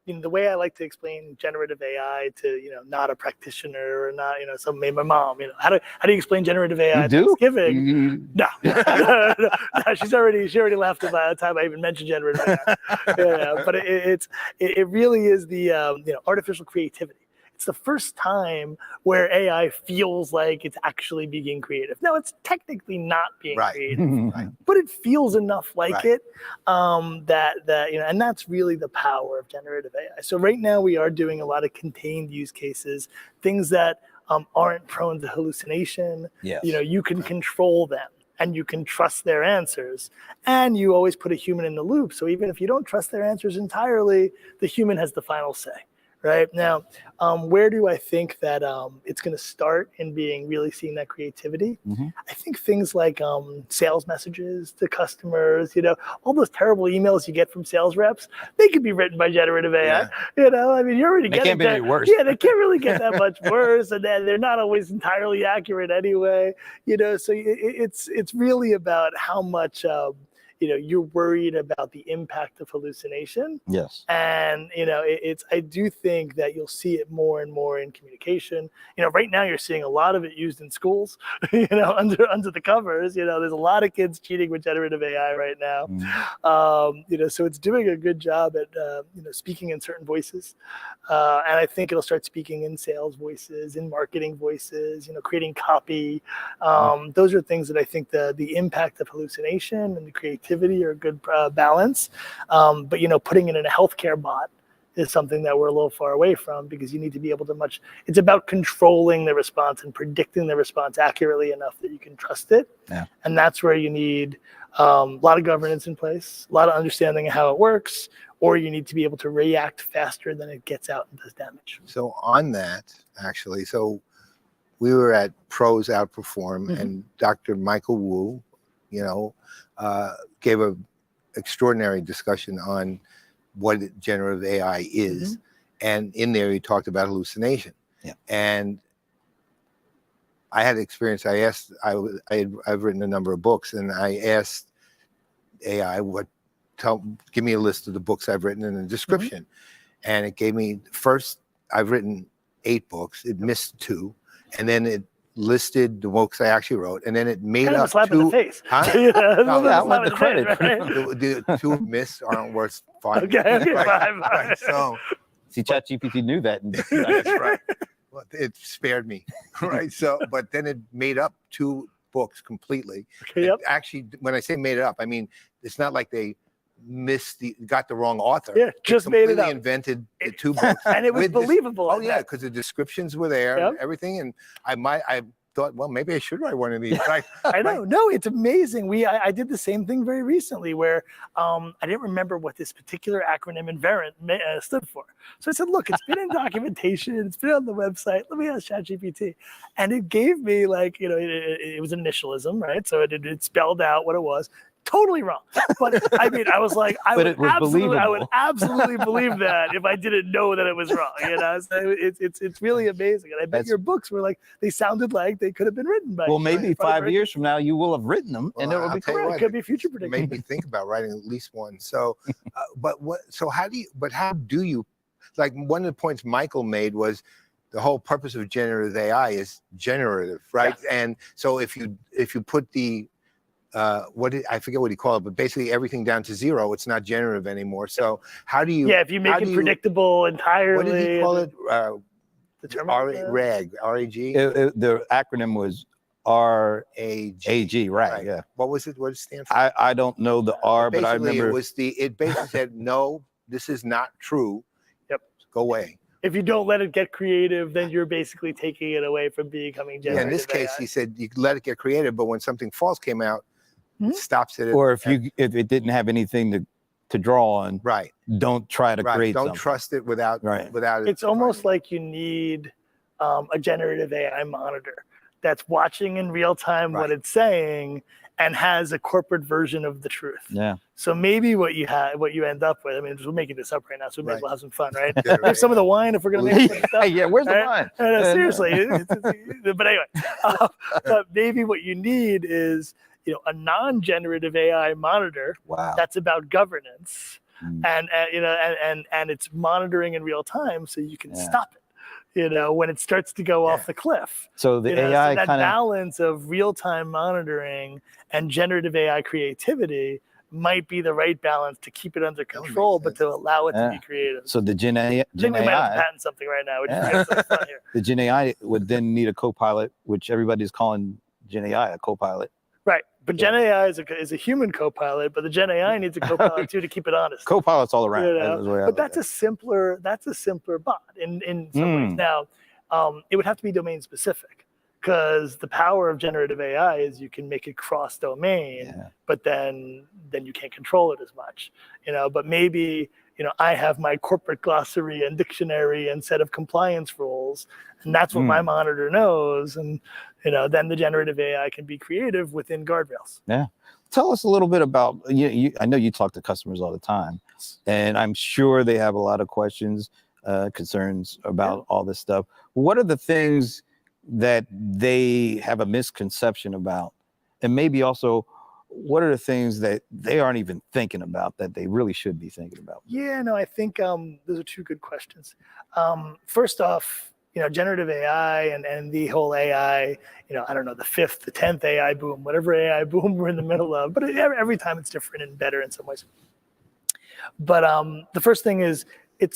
the way I like to explain generative AI to not a practitioner or not maybe my mom. How do you explain generative AI? You do? Thanksgiving? No. No, she already laughed by the time I even mentioned generative AI. Yeah, but it really is the artificial creativity. It's the first time where AI feels like it's actually being creative. Now, it's technically not being creative, but it feels enough like it that and that's really the power of generative AI. So right now we are doing a lot of contained use cases, things that aren't prone to hallucination. Yes. You can control them and you can trust their answers, and you always put a human in the loop. So even if you don't trust their answers entirely, the human has the final say. Right now, where do I think that it's going to start in being really seeing that creativity? I think things like sales messages to customers, all those terrible emails you get from sales reps, they could be written by generative AI. I mean, you're already They getting can't be any worse. Yeah, they can't really get that much worse, and then they're not always entirely accurate anyway. So it's really about how much. You're worried about the impact of hallucination. Yes. And, I do think that you'll see it more and more in communication. Right now you're seeing a lot of it used in schools, under the covers. There's a lot of kids cheating with generative AI right now. So it's doing a good job at, speaking in certain voices. And I think it'll start speaking in sales voices, in marketing voices, creating copy. Those are things that I think the impact of hallucination and the creativity are a good balance. But putting it in a healthcare bot is something that we're a little far away from, because you need to be able to it's about controlling the response and predicting the response accurately enough that you can trust it. Yeah. And that's where you need a lot of governance in place, a lot of understanding of how it works, or you need to be able to react faster than it gets out and does damage. So on that, actually, we were at Pros Outperform, and Dr. Michael Wu, gave an extraordinary discussion on what generative AI is. And in there, he talked about hallucination. Yeah. And I had experience. I've written a number of books, and I asked AI, give me a list of the books I've written and a description. And it gave me, first, I've written 8 books. It missed 2. And then it listed the books I actually wrote, and then it made kind up of a slap 2. in the face. Huh? No, I want the credit. The 2 missed aren't worth 5. Okay, Right. 5. Right. So See, ChatGPT knew that. that's right. Well, it spared me. Right. So, but then it made up 2 books completely. Okay, yep. Actually, when I say made it up, I mean it's not like they got the wrong author. Yeah, just made it up. Invented the 2 books, and it was believable. Oh yeah, because the descriptions were there, and everything, and I thought, well, maybe I should write one of these. I know. No, it's amazing. I did the same thing very recently where I didn't remember what this particular acronym in Verint stood for. So I said, look, it's been in documentation. It's been on the website. Let me ask ChatGPT. And it gave me it was an initialism, right? So it spelled out what it was. Totally wrong. But I mean, I was like, I would absolutely believe that if I didn't know that it was wrong. So it's really amazing. And I bet your books were they sounded like they could have been written by. Well, maybe 5 years from now you will have written them, and it will be correct. It could be future prediction. Made me think about writing at least one. So, how do you, one of the points Michael made was the whole purpose of generative AI is generative, right? Yes. And so if you put the I forget what he called it, but basically everything down to zero. It's not generative anymore. So how do you? Yeah, if you make it predictable entirely. What did he call it? Determinate. RAG. The acronym was RAG, right? Right. Yeah. What was it? What did it stand for? I don't know the R, but I Basically, remember it basically said, no, this is not true. Yep. Go away. If you don't let it get creative, then you're basically taking it away from becoming generative. Yeah, in this case, he said you let it get creative, but when something false came out, it stops it. or if it didn't have anything to draw on, right, don't try to create don't something. trust it without it. It's almost like you need a generative AI monitor that's watching in real time what it's saying and has a corporate version of the truth. Yeah. So maybe what you end up with, I mean, we're making this up right now, so we may as well have some fun, right? Have some of the wine if we're going to make some stuff. Yeah, where's the wine? Seriously. But anyway, but maybe what you need is, a non-generative AI monitor that's about governance, and it's monitoring in real time, so you can stop it. When it starts to go off the cliff. So the AI that kind of balance of real-time monitoring and generative AI creativity might be the right balance to keep it under control, but to allow it to be creative. So the Gen AI, I think we might have to patent something right now. The Gen AI would then need a co-pilot, which everybody's calling Gen AI a co-pilot. Right. But Gen AI is a human co-pilot, but the Gen AI needs a co-pilot too to keep it honest. Co-pilots all around. But that's a simpler bot in some ways. Now, it would have to be domain specific, because the power of generative AI is you can make it cross domain, but then you can't control it as much. But maybe I have my corporate glossary and dictionary and set of compliance rules, and that's what my monitor knows. And then the generative AI can be creative within guardrails. Yeah. Tell us a little bit about, I know you talk to customers all the time, and I'm sure they have a lot of questions, concerns about all this stuff. What are the things that they have a misconception about? And maybe also, what are the things that they aren't even thinking about that they really should be thinking about? Yeah, no, I think those are two good questions. First off, generative AI and the whole AI, I don't know, the 5th, the 10th AI boom, whatever AI boom we're in the middle of, but every time it's different and better in some ways. But the first thing is it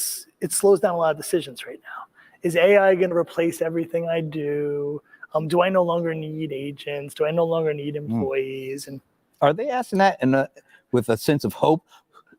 slows down a lot of decisions right now. Is AI going to replace everything I do? Do I no longer need agents? Do I no longer need employees? And are they asking that with a sense of hope?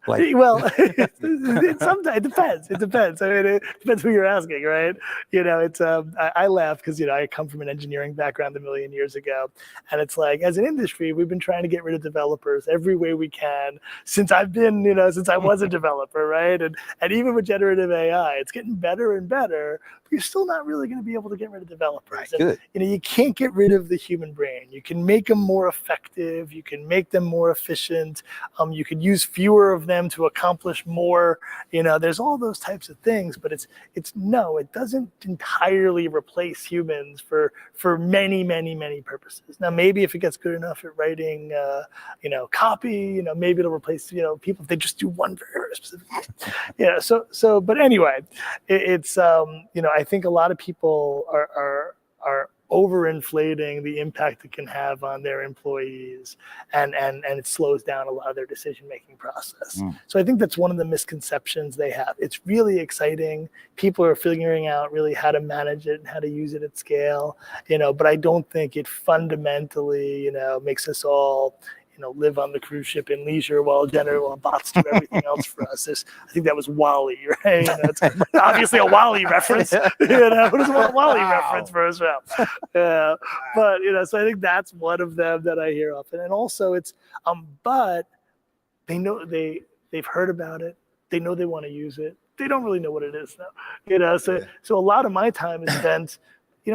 Well, sometimes it depends. It depends. I mean, it depends who you're asking, right? It's I laugh because I come from an engineering background a million years ago, and it's like, as an industry, we've been trying to get rid of developers every way we can since I've been, since I was a developer, right? And even with generative AI, it's getting better and better, but you're still not really going to be able to get rid of developers. Right, and, you can't get rid of the human brain. You can make them more effective. You can make them more efficient. You can use fewer of them to accomplish more. There's all those types of things, but it doesn't entirely replace humans for many, many, many purposes. Now, maybe if it gets good enough at writing, copy, maybe it'll replace, people if they just do one very, very specific thing. But anyway, it's, I think a lot of people are overinflating the impact it can have on their employees, and it slows down a lot of their decision-making process. So I think that's one of the misconceptions they have. It's really exciting. People are figuring out really how to manage it and how to use it at scale, but I don't think it fundamentally, makes us all live on the cruise ship in leisure while bots do everything else for us. I think that was WALL-E, right? It's obviously a WALL-E reference. What is a WALL-E reference for us now? Yeah, but so I think that's one of them that I hear often. And also it's, but they know they've heard about it. They know they want to use it. They don't really know what it is though. So a lot of my time is spent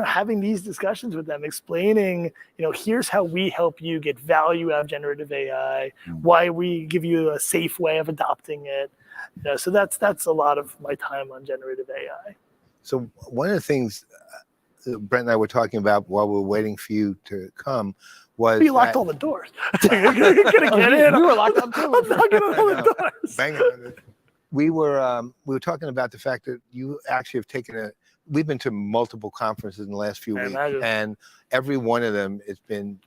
having these discussions with them, explaining, here's how we help you get value out of generative AI, why we give you a safe way of adopting it. So that's a lot of my time on generative AI. So one of the things Brent and I were talking about while we were waiting for you to come was you locked all the doors. You're gonna get in. We were locked up too. I'm knocking on all the doors. Bang on. We were talking about the fact that you actually have taken we've been to multiple conferences in the last few weeks, and every one of them has been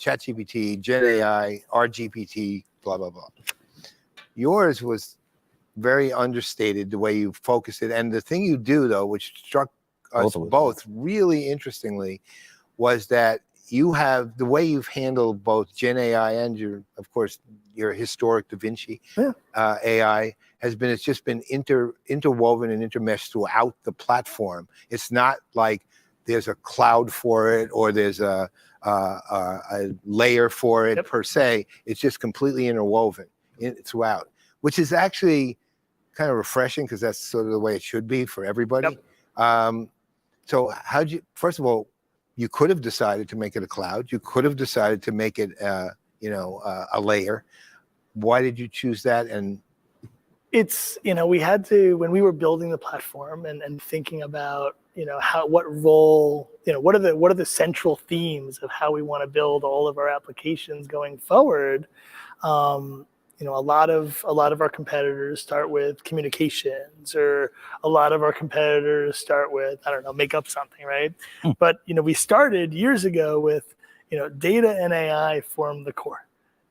ChatGPT, Gen AI, RGPT, blah, blah, blah. Yours was very understated the way you focus it. And the thing you do, though, which struck us both really interestingly, was that you have the way you've handled both Gen AI and of course, your historic Da Vinci AI it's just been interwoven and intermeshed throughout the platform. It's not like there's a cloud for it or there's a layer for it per se. It's just completely interwoven throughout, which is actually kind of refreshing because that's sort of the way it should be for everybody. So first of all, you could have decided to make it a cloud. You could have decided to make it, a layer. Why did you choose that? And it's, we had to, when we were building the platform and thinking about, what role, what are the central themes of how we want to build all of our applications going forward. A lot of our competitors start with communications, or a lot of our competitors start with, I don't know, make up something, right? But, we started years ago with, data and AI form the core.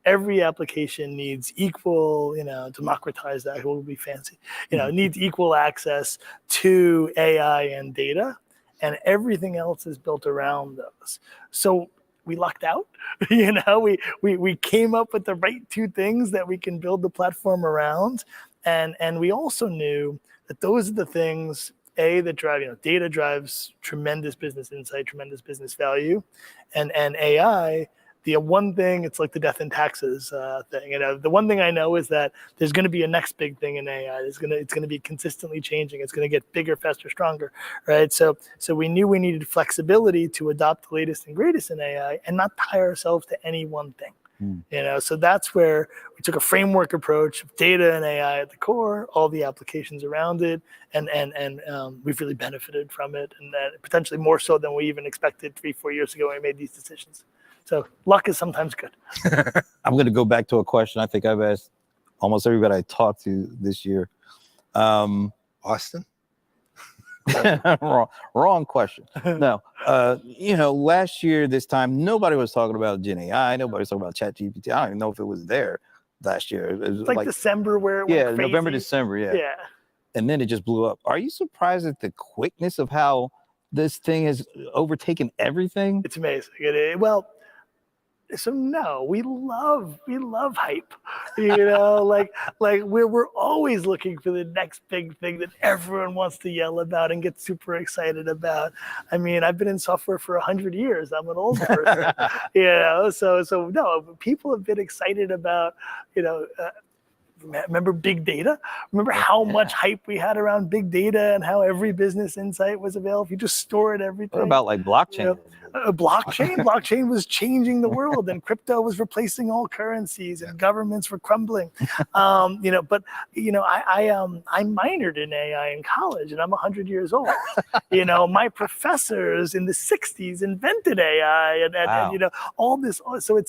Every application needs equal, democratize that, will be fancy, needs equal access to AI and data, and everything else is built around those. So we lucked out, we came up with the right two things that we can build the platform around. And we also knew that those are the things, that drive, data drives tremendous business insight, tremendous business value, and AI, the one thing, it's like the death and taxes thing. The one thing I know is that there's going to be a next big thing in AI. It's going to be consistently changing. It's going to get bigger, faster, stronger, right? So we knew we needed flexibility to adopt the latest and greatest in AI and not tie ourselves to any one thing. So that's where we took a framework approach of data and AI at the core, all the applications around it, and we've really benefited from it, and potentially more so than we even expected 3-4 years ago when we made these decisions. So luck is sometimes good. I'm going to go back to a question I think I've asked almost everybody I talked to this year. Austin? Wrong question. No, last year, this time, nobody was talking about Gen AI. Nobody was talking about ChatGPT. I don't even know if it was there last year. It was like December where it went crazy. November, December, yeah. And then it just blew up. Are you surprised at the quickness of how this thing has overtaken everything? It's amazing. So no, we love hype, like we're always looking for the next big thing that everyone wants to yell about and get super excited about. I mean, I've been in software for 100 years. I'm an old person, so no, people have been excited about, remember big data? Remember how much hype we had around big data and how every business insight was available? You just store it everything. What about like blockchain? Blockchain was changing the world, and crypto was replacing all currencies, and governments were crumbling. I minored in AI in college, and I'm 100 years old. My professors in the 60s invented AI, and all this. So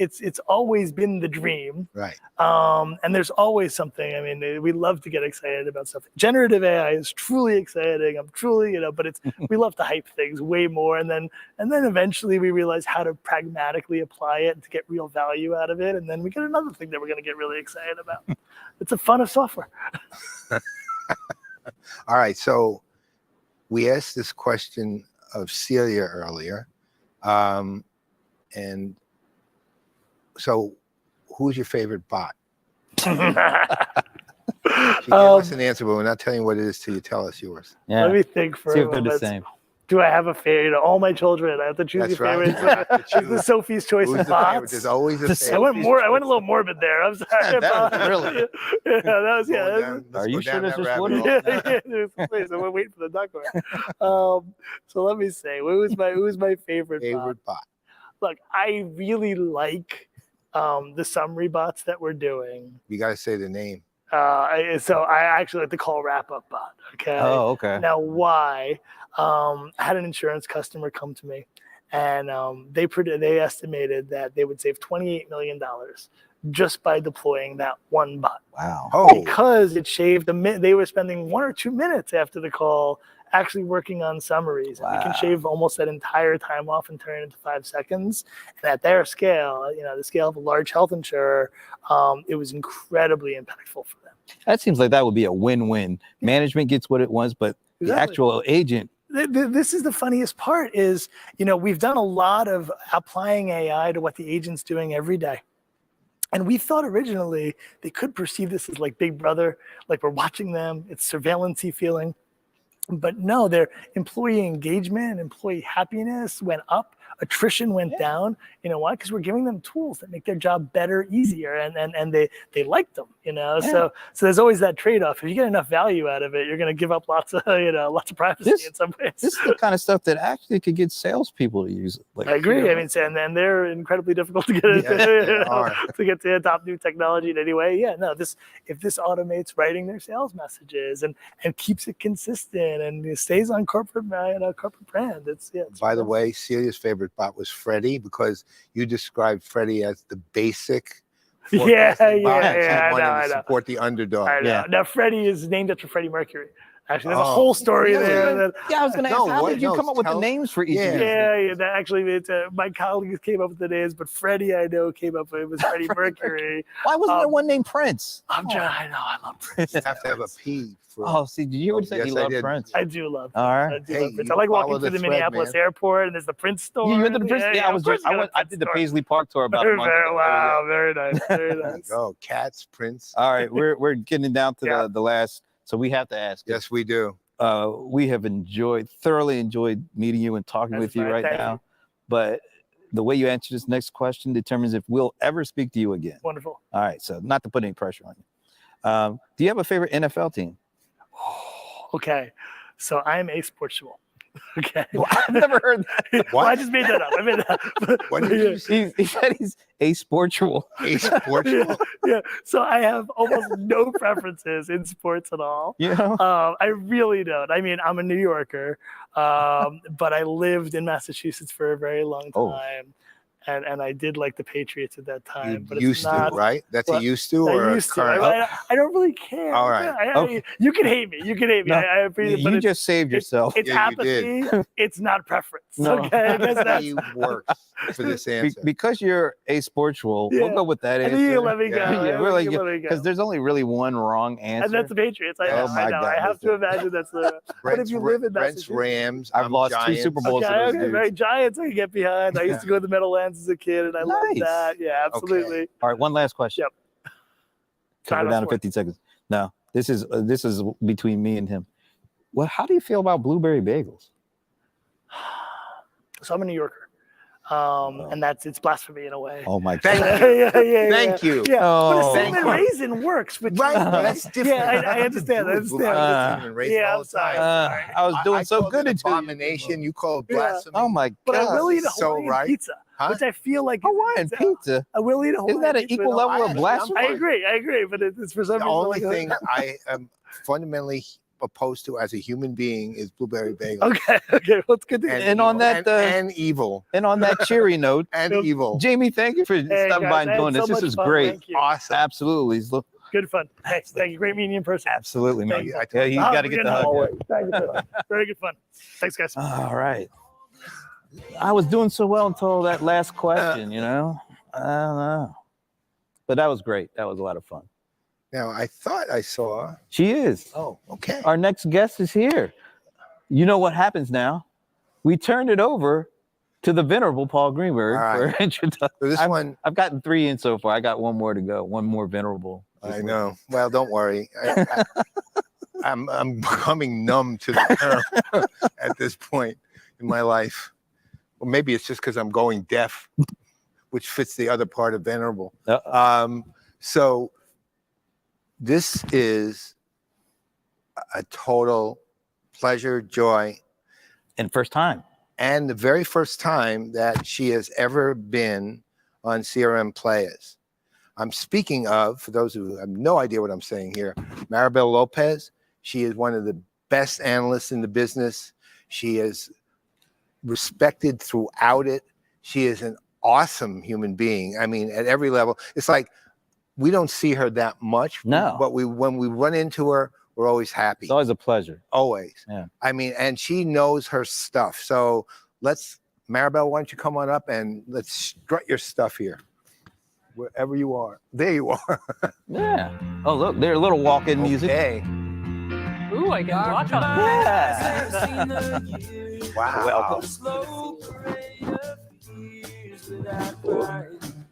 it's always been the dream, right? And there's always something. I mean, we love to get excited about stuff. Generative AI is truly exciting. I'm truly, but we love to hype things way more, and then eventually we realize how to pragmatically apply it and to get real value out of it, and then we get another thing that we're going to get really excited about. It's the fun of software. All right, so we asked this question of Celia earlier, and so who's your favorite bot? She gave us an answer, but we're not telling you what it is till you tell us yours. Yeah. Let me think for See a if they're moment. the same. Do I have a favorite? All my children, I have to choose That's your favorite. right. It's the Sophie's Choice Who's of the favorite? bots. There's always a favorite. I went a little morbid there. I'm sorry. That was really. Let's Are go you sure down this that is rabbit what hole. There's a place. I'm waiting for the duck. So let me say, who's my favorite bot? Look, I really like the summary bots that we're doing. You got to say the name. So I actually like to call wrap-up bot. Okay. Oh, okay. Now, why? I had an insurance customer come to me, and they estimated that they would save $28 million just by deploying that one bot. Wow. Oh, Because it shaved they were spending 1 or 2 minutes after the call actually working on summaries. And we can shave almost that entire time off and turn it into 5 seconds. And at their scale, the scale of a large health insurer, it was incredibly impactful for them. That seems like that would be a win-win. Management gets what it wants, but the actual agent. This is the funniest part is, we've done a lot of applying AI to what the agent's doing every day. And we thought originally they could perceive this as like Big Brother, like we're watching them, it's surveillance-y feeling. But no, their employee engagement and employee happiness went up. Attrition went down. You know why? Because we're giving them tools that make their job better, easier, and they like them. So there's always that trade-off. If you get enough value out of it, you're going to give up lots of privacy in some ways. This is the kind of stuff that actually could get salespeople to use it. I agree. I mean, and they're incredibly difficult to get to get to adopt new technology in any way. If this automates writing their sales messages and keeps it consistent and it stays on corporate brand, it's By the way, Celia's favorite bot was Freddie, because you described Freddie as the basic. I know. Support the underdog. I know. Yeah. Now Freddie is named after Freddie Mercury. Actually, there's a whole story there. I was going to ask, how did you come up with the names for each of these? Actually, my colleagues came up with the names, but Freddie, I know, came up with it was Freddie Mercury. Why wasn't there one named Prince? I love Prince. You have to have a P. Did you hear what he said? Yes, You love did. Prince. I do love Prince. All right. I do love Prince. I like walking through the Minneapolis airport, and there's the Prince store. You went to the Prince? I did the Paisley Park tour about a month ago. Wow, very nice. Very nice. Oh, Cats, Prince. All right, we're getting down to the last, so we have to ask. Yes, we do. We have thoroughly enjoyed meeting you and talking with you right now. But the way you answer this next question determines if we'll ever speak to you again. Wonderful. All right, so not to put any pressure on you. Do you have a favorite NFL team? Okay, so I'm a sportsual. Okay. Well, I've never heard that. Well, I just made that up. What did you say? He said he's asportual. Asportual? Yeah. So I have almost no preferences in sports at all. I really don't. I mean, I'm a New Yorker, but I lived in Massachusetts for a very long time. And I did like the Patriots at that time. But used to, right? That's a used to or used current? I don't really care. All right. You can hate me. No, I appreciate it. But you just saved yourself. It's apathy. It's not preference. No. Okay. That's works for this answer. Because you're asportual, we'll go with that answer. And you let me go. Because there's only really one wrong answer. And that's the Patriots. I know. I have to imagine that's the. But if you live in Brent's Rams. I've lost Giants. 2 Super Bowls to those dudes. Right, Giants I can get behind. I used to go to the Meadowlands as a kid, and I loved that. Yeah, absolutely. Okay. All right, one last question. Yep. So we're down to 50 seconds. No, this is between me and him. Well, how do you feel about blueberry bagels? So I'm a New Yorker. And it's blasphemy in a way. Oh my God. Thank you. Yeah, but a Thank cinnamon you. raisin works. But Right, that's different. Yeah, I understand. I'm sorry. I was doing so good at until abomination. You call it blasphemy. Oh my God. But I will eat a so Hawaiian right. pizza, which I feel like Hawaiian pizza. I will eat a Hawaiian Isn't that an pizza equal level of blasphemy? I agree, but it's for some The reason. only thing I am fundamentally opposed to as a human being is blueberry bagel. Okay, well, it's good to And on that and evil and on that cheery note, and evil. Jamie, thank you for stopping by and doing this. This is great. Thank you. Awesome. Absolutely. Good fun. Hey, thank you. Great meeting in person. Absolutely, man. Thank Yeah, you got to get the hug. Thank you for that. Very good fun. Thanks, guys. All right. I was doing so well until that last question, I don't know. But that was great. That was a lot of fun. Now, I thought I saw. She is. Oh, okay. Our next guest is here. You know what happens now? We turned it over to the venerable Paul Greenberg for introduction. So this I've gotten 3 in so far. I got 1 more to go. 1 more venerable. I know. Well, don't worry. I'm becoming numb to the term at this point in my life. Or maybe it's just because I'm going deaf, which fits the other part of venerable. So this is a total pleasure, joy. And first time. And the very first time that she has ever been on CRM Playaz. I'm speaking of, for those who have no idea what I'm saying here, Maribel Lopez. She is one of the best analysts in the business. She is respected throughout it. She is an awesome human being. I mean, at every level. It's like we don't see her that much. No. But when we run into her, we're always happy. It's always a pleasure. Always. Yeah. I mean, and she knows her stuff. So Maribel, why don't you come on up and let's strut your stuff here. Wherever you are. There you are. Yeah. Oh, look, there's a little walk-in music. Okay. Ooh, I can watch on Yeah. Wow. Welcome.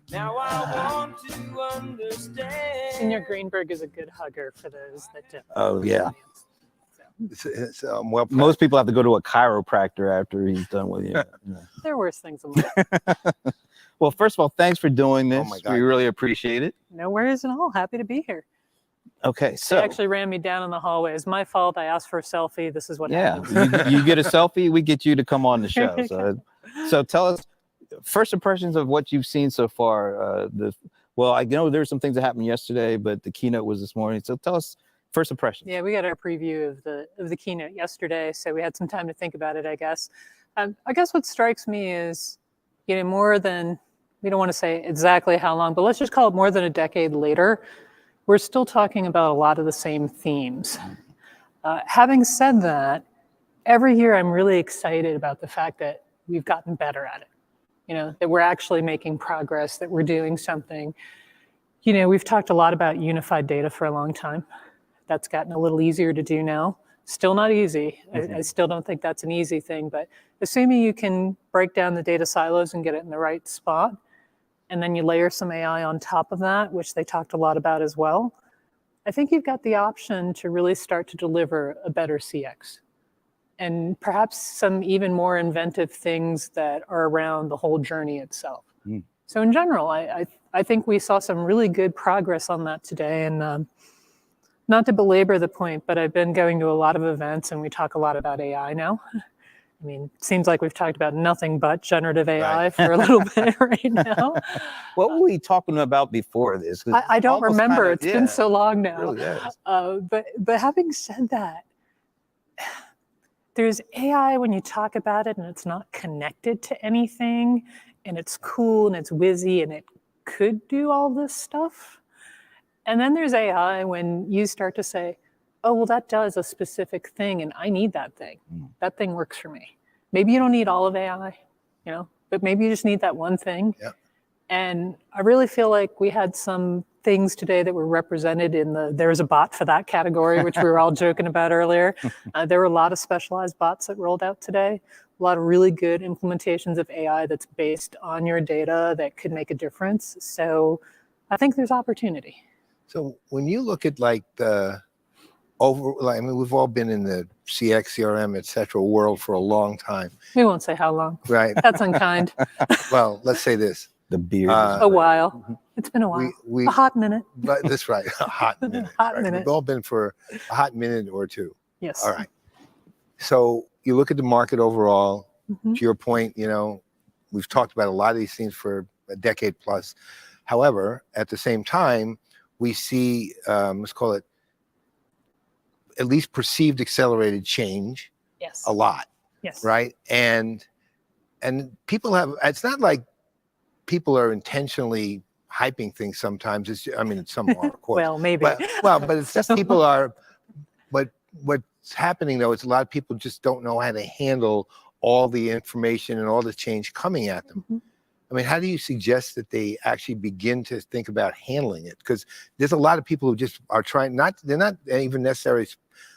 Now I want to understand. Senior Greenberg is a good hugger for those that don't. Oh, yeah. It's well, Most people have to go to a chiropractor after he's done with you. Yeah. There are worse things in life. Well, first of all, thanks for doing this. my God. We really appreciate it. No worries at all. Happy to be here. Okay, They so actually ran me down in the hallway. It's my fault. I asked for a selfie. This is what yeah, happens. you get a selfie, we get you to come on the show. So tell us first impressions of what you've seen so far. Well, I know there's some things that happened yesterday, but the keynote was this morning. So tell us first impressions. Yeah, we got our preview of the keynote yesterday, so we had some time to think about it, I guess. I guess what strikes me is, more than, we don't want to say exactly how long, but let's just call it more than a decade later, we're still talking about a lot of the same themes. Having said that, every year I'm really excited about the fact that we've gotten better at it. That we're actually making progress, that we're doing something. We've talked a lot about unified data for a long time. That's gotten a little easier to do now. Still not easy. I still don't think that's an easy thing, but assuming you can break down the data silos and get it in the right spot, and then you layer some AI on top of that, which they talked a lot about as well, I think you've got the option to really start to deliver a better CX. And perhaps some even more inventive things that are around the whole journey itself. So in general, I think we saw some really good progress on that today. And not to belabor the point, but I've been going to a lot of events and we talk a lot about AI now. I mean, it seems like we've talked about nothing but generative AI for a little bit right now. What were we talking about before this? I don't remember. It's been so long now. Really is. But having said that, there's AI when you talk about it and it's not connected to anything and it's cool and it's whizzy and it could do all this stuff. And then there's AI when you start to say, oh, well, that does a specific thing and I need that thing. That thing works for me. Maybe you don't need all of AI, but maybe you just need that one thing. Yeah. And I really feel like we had some things today that were represented in there's a bot for that category, which we were all joking about earlier. There were a lot of specialized bots that rolled out today. A lot of really good implementations of AI that's based on your data that could make a difference. So I think there's opportunity. So when you look at we've all been in the CX, CRM, et cetera world for a long time. We won't say how long. Right. That's unkind. Well, let's say this. The beard. A while. It's been a while. We a hot minute. But that's right. A hot minute. Hot minute. We've all been for a hot minute or two. Yes. All right. So you look at the market overall, to your point, we've talked about a lot of these things for a decade plus. However, at the same time, we see, let's call it, at least perceived accelerated change. Yes. A lot. Yes. Right. And people it's not like people are intentionally hyping things sometimes. Some are, of course. Well, maybe. But it's just people are, what's happening though, is a lot of people just don't know how to handle all the information and all the change coming at them. How do you suggest that they actually begin to think about handling it? Because there's a lot of people who just are trying, they're not even necessarily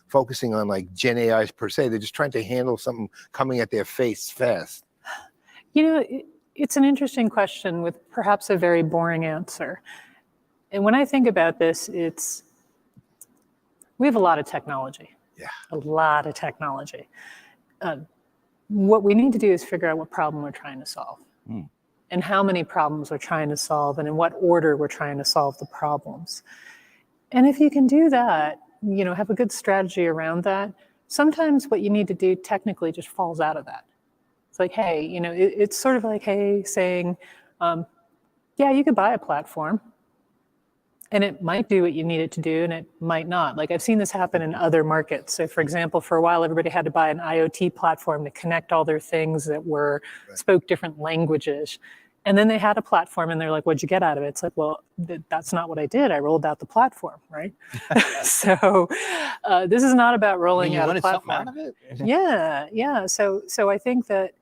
focusing on like Gen AIs per se. They're just trying to handle something coming at their face fast. It's an interesting question with perhaps a very boring answer. And when I think about this, we have a lot of technology. Yeah. A lot of technology. What we need to do is figure out what problem we're trying to solve. And how many problems we're trying to solve and in what order we're trying to solve the problems. And if you can do that, have a good strategy around that, sometimes what you need to do technically just falls out of that. It's like, hey, it's sort of like, hey, saying, yeah, you could buy a platform and it might do what you need it to do and it might not. Like I've seen this happen in other markets. So for example, for a while, everybody had to buy an IoT platform to connect all their things that spoke different languages. And then they had a platform and they're like, what'd you get out of it? It's like, well, that's not what I did. I rolled out the platform, right? So this is not about rolling out a platform. Out of it? Yeah. So I think that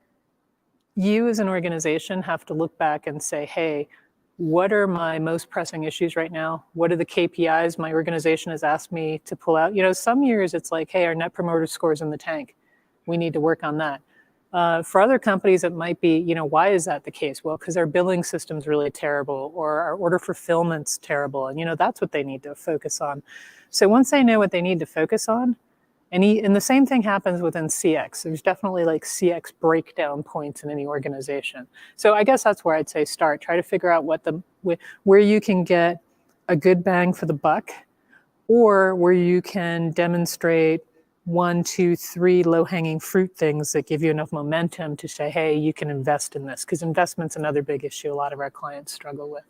you as an organization have to look back and say, hey, what are my most pressing issues right now? What are the KPIs my organization has asked me to pull out? Some years it's like, hey, our net promoter score is in the tank. We need to work on that. For other companies, it might be, why is that the case? Well, because our billing system's really terrible, or our order fulfillment's terrible. And, that's what they need to focus on. So once they know what they need to focus on, and the same thing happens within CX. There's definitely like CX breakdown points in any organization. So I guess that's where I'd say start. Try to figure out where you can get a good bang for the buck, or where you can demonstrate 1, 2, 3 low-hanging fruit things that give you enough momentum to say, hey, you can invest in this, because investment's another big issue a lot of our clients struggle with.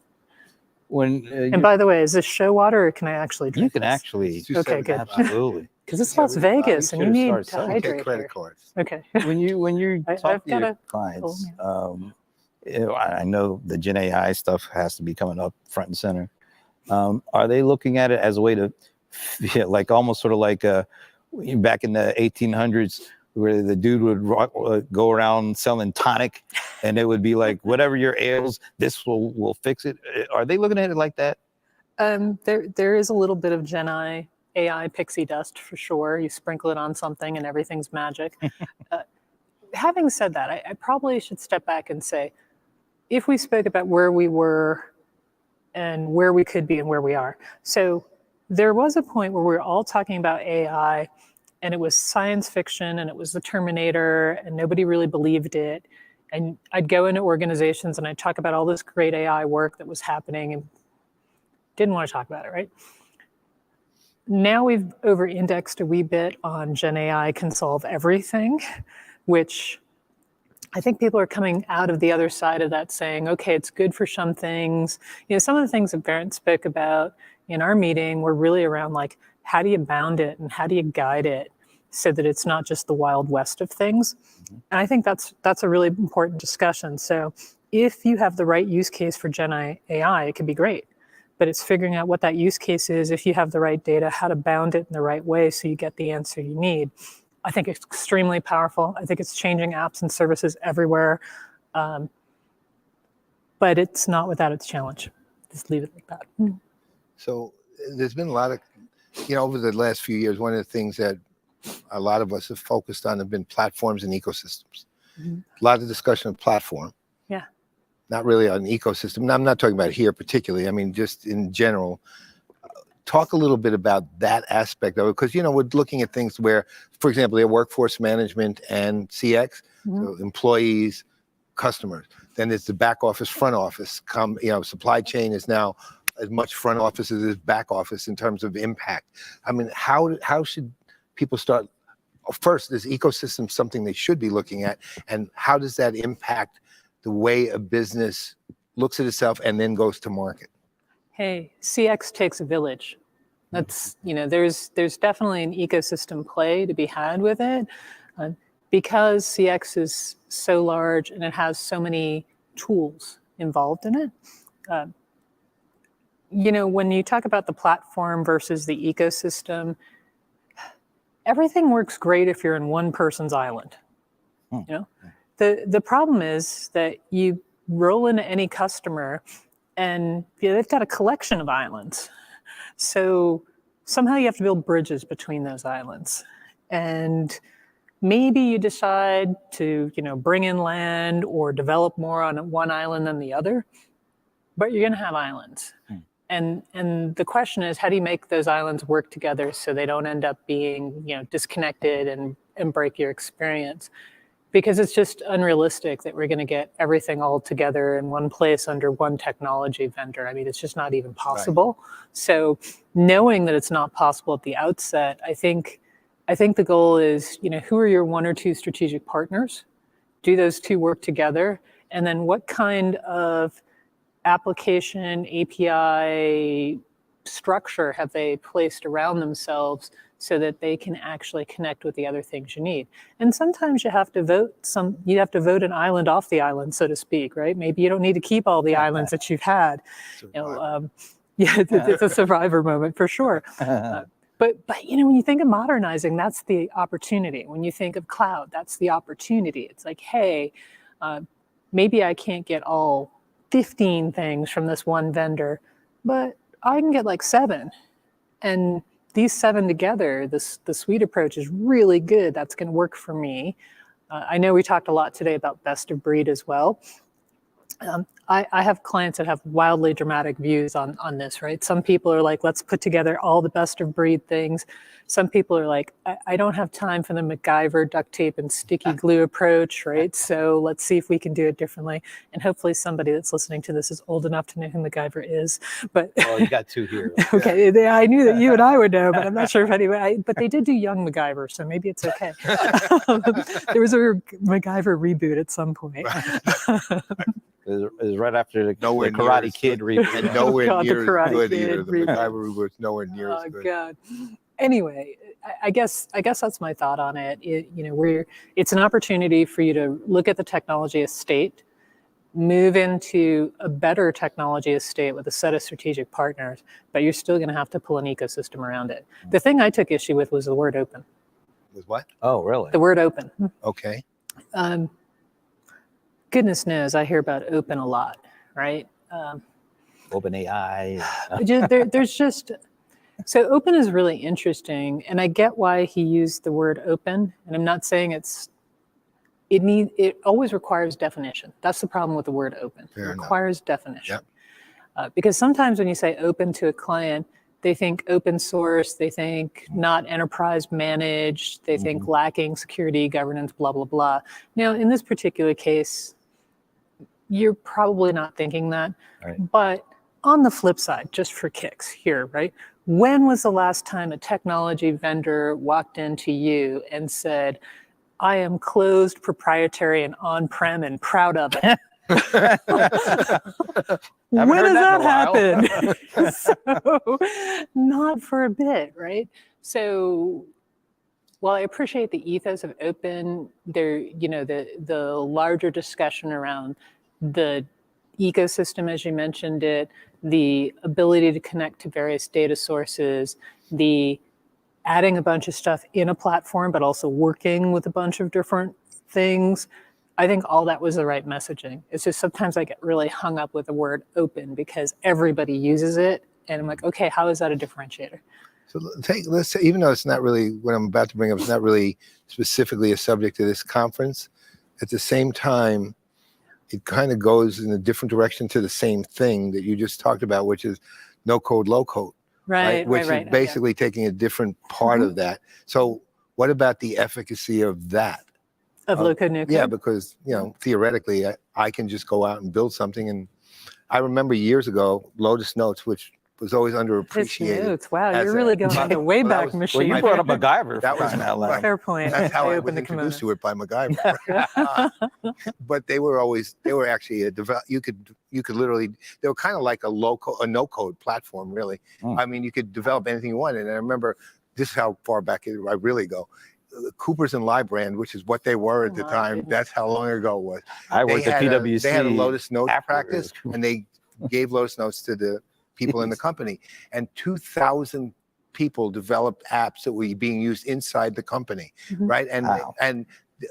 And by the way, is this show water, or can I actually drink You can this? actually. Okay, good. Absolutely. Because it's Las Vegas, and you need to selling. Take hydrate credit here. cards. Okay. When you I've talk to got your a- clients, I know the Gen AI stuff has to be coming up front and center. Are they looking at it as a way to, like almost sort of like back in the 1800s, where the dude would go around selling tonic, and it would be like, whatever your ails, this will fix it. Are they looking at it like that? There is a little bit of Gen AI pixie dust for sure. You sprinkle it on something and everything's magic. Having said that, I probably should step back and say, if we spoke about where we were and where we could be and where we are. So there was a point where we were all talking about AI, and it was science fiction, and it was the Terminator, and nobody really believed it. And I'd go into organizations and I'd talk about all this great AI work that was happening and didn't want to talk about it, right? Now we've over-indexed a wee bit on Gen AI can solve everything, which I think people are coming out of the other side of that saying, okay, it's good for some things. Some of the things that Verint spoke about in our meeting were really around like, how do you bound it and how do you guide it so that it's not just the Wild West of things? And I think that's a really important discussion. So if you have the right use case for Gen AI, it can be great. But it's figuring out what that use case is, if you have the right data, how to bound it in the right way so you get the answer you need. I think it's extremely powerful. I think it's changing apps and services everywhere. But it's not without its challenge. Just leave it like that. So there's been a lot of, over the last few years, one of the things that a lot of us have focused on have been platforms and ecosystems. A lot of discussion of platform. Yeah. Not really on ecosystem. And I'm not talking about here particularly. I mean, just in general. Talk a little bit about that aspect of it, because we're looking at things where, for example, their workforce management and CX, so employees, customers. Then there's the back office, front office. Supply chain is now as much front office as is back office in terms of impact. I mean, how should people start? First, is ecosystem something they should be looking at, and how does that impact the way a business looks at itself and then goes to market? Hey, CX takes a village. That's, there's definitely an ecosystem play to be had with it, because CX is so large and it has so many tools involved in it. When you talk about the platform versus the ecosystem, everything works great if you're in one person's island. The problem is that you roll into any customer and they've got a collection of islands. So somehow you have to build bridges between those islands. And maybe you decide to, bring in land or develop more on one island than the other, but you're going to have islands. And the question is, how do you make those islands work together so they don't end up being, disconnected and break your experience? Because it's just unrealistic that we're going to get everything all together in one place under one technology vendor. I mean, it's just not even possible. Right. So knowing that it's not possible at the outset, I think the goal is, who are your 1 or 2 strategic partners? Do those 2 work together? And then what kind of application, API, structure have they placed around themselves so that they can actually connect with the other things you need? And sometimes you have to vote an island off the island, so to speak, right? Maybe you don't need to keep all the islands that you've had. Yeah, it's a survivor moment for sure. But when you think of modernizing, that's the opportunity. When you think of cloud, that's the opportunity. It's like, hey, maybe I can't get all 15 things from this one vendor, but I can get like 7. And these 7 together, the suite approach is really good. That's going to work for me. I know we talked a lot today about best of breed as well. I have clients that have wildly dramatic views on this, right? Some people are like, let's put together all the best of breed things. Some people are like, I don't have time for the MacGyver duct tape and sticky glue approach, right? So let's see if we can do it differently. And hopefully somebody that's listening to this is old enough to know who MacGyver is. But well, you got 2 here. Okay, I knew that you and I would know, but I'm not sure if anybody. But they did do Young MacGyver, so maybe it's okay. There was a MacGyver reboot at some point. It was right after the Nowhere Karate near Kid reboot. And nowhere God, the near as Karate good Kid either. The reboot. MacGyver reboot's nowhere near as Oh good. God. Anyway, I guess that's my thought on it. It's an opportunity for you to look at the technology estate, move into a better technology estate with a set of strategic partners, but you're still going to have to pull an ecosystem around it. The thing I took issue with was the word open. With what? Oh, really? The word open. Okay. Goodness knows I hear about open a lot, right? Open AI. There's just, so open is really interesting, and I get why he used the word open, and I'm not saying it always requires definition. That's the problem with the word open. Fair It enough. requires definition. Yep. Because sometimes when you say open to a client, they think open source, they think not enterprise managed, they think lacking security, governance, blah, blah, blah. Now, in this particular case, you're probably not thinking that. Right. But on the flip side, just for kicks here, right? When was the last time a technology vendor walked into you and said, I am closed, proprietary, and on-prem and proud of it? When does that happen? So, not for a bit, right? So while I appreciate the ethos of open, the larger discussion around the ecosystem, as you mentioned it, the ability to connect to various data sources, the adding a bunch of stuff in a platform, but also working with a bunch of different things. I think all that was the right messaging. It's just sometimes I get really hung up with the word open because everybody uses it. And I'm like, okay, how is that a differentiator? So let's say, even though it's not really what I'm about to bring up, it's not really specifically a subject of this conference, at the same time, it kind of goes in a different direction to the same thing that you just talked about, which is no code, low code. Right. Which is basically taking a different part of that. So what about the efficacy of that? Of low code, no code? Yeah, because, theoretically, I can just go out and build something. And I remember years ago, Lotus Notes, which was always underappreciated. Notes. Wow, as you're really going on the way well, that back was- machine. Well, you brought up MacGyver. That was out Fair point. That's how I was opened the introduced kimono. to it, by MacGyver. But they were actually you could literally, they were kind of like a no code platform, really. I mean, you could develop anything you wanted. And I remember, this is how far back I really go. Coopers and Librand, which is what they were at the my time. goodness. That's how long ago it was. I They worked at had PwC. They had a Lotus Notes afterwards. practice, and they gave Lotus Notes to the people in the company. And 2,000 people developed apps that were being used inside the company, right? And Wow.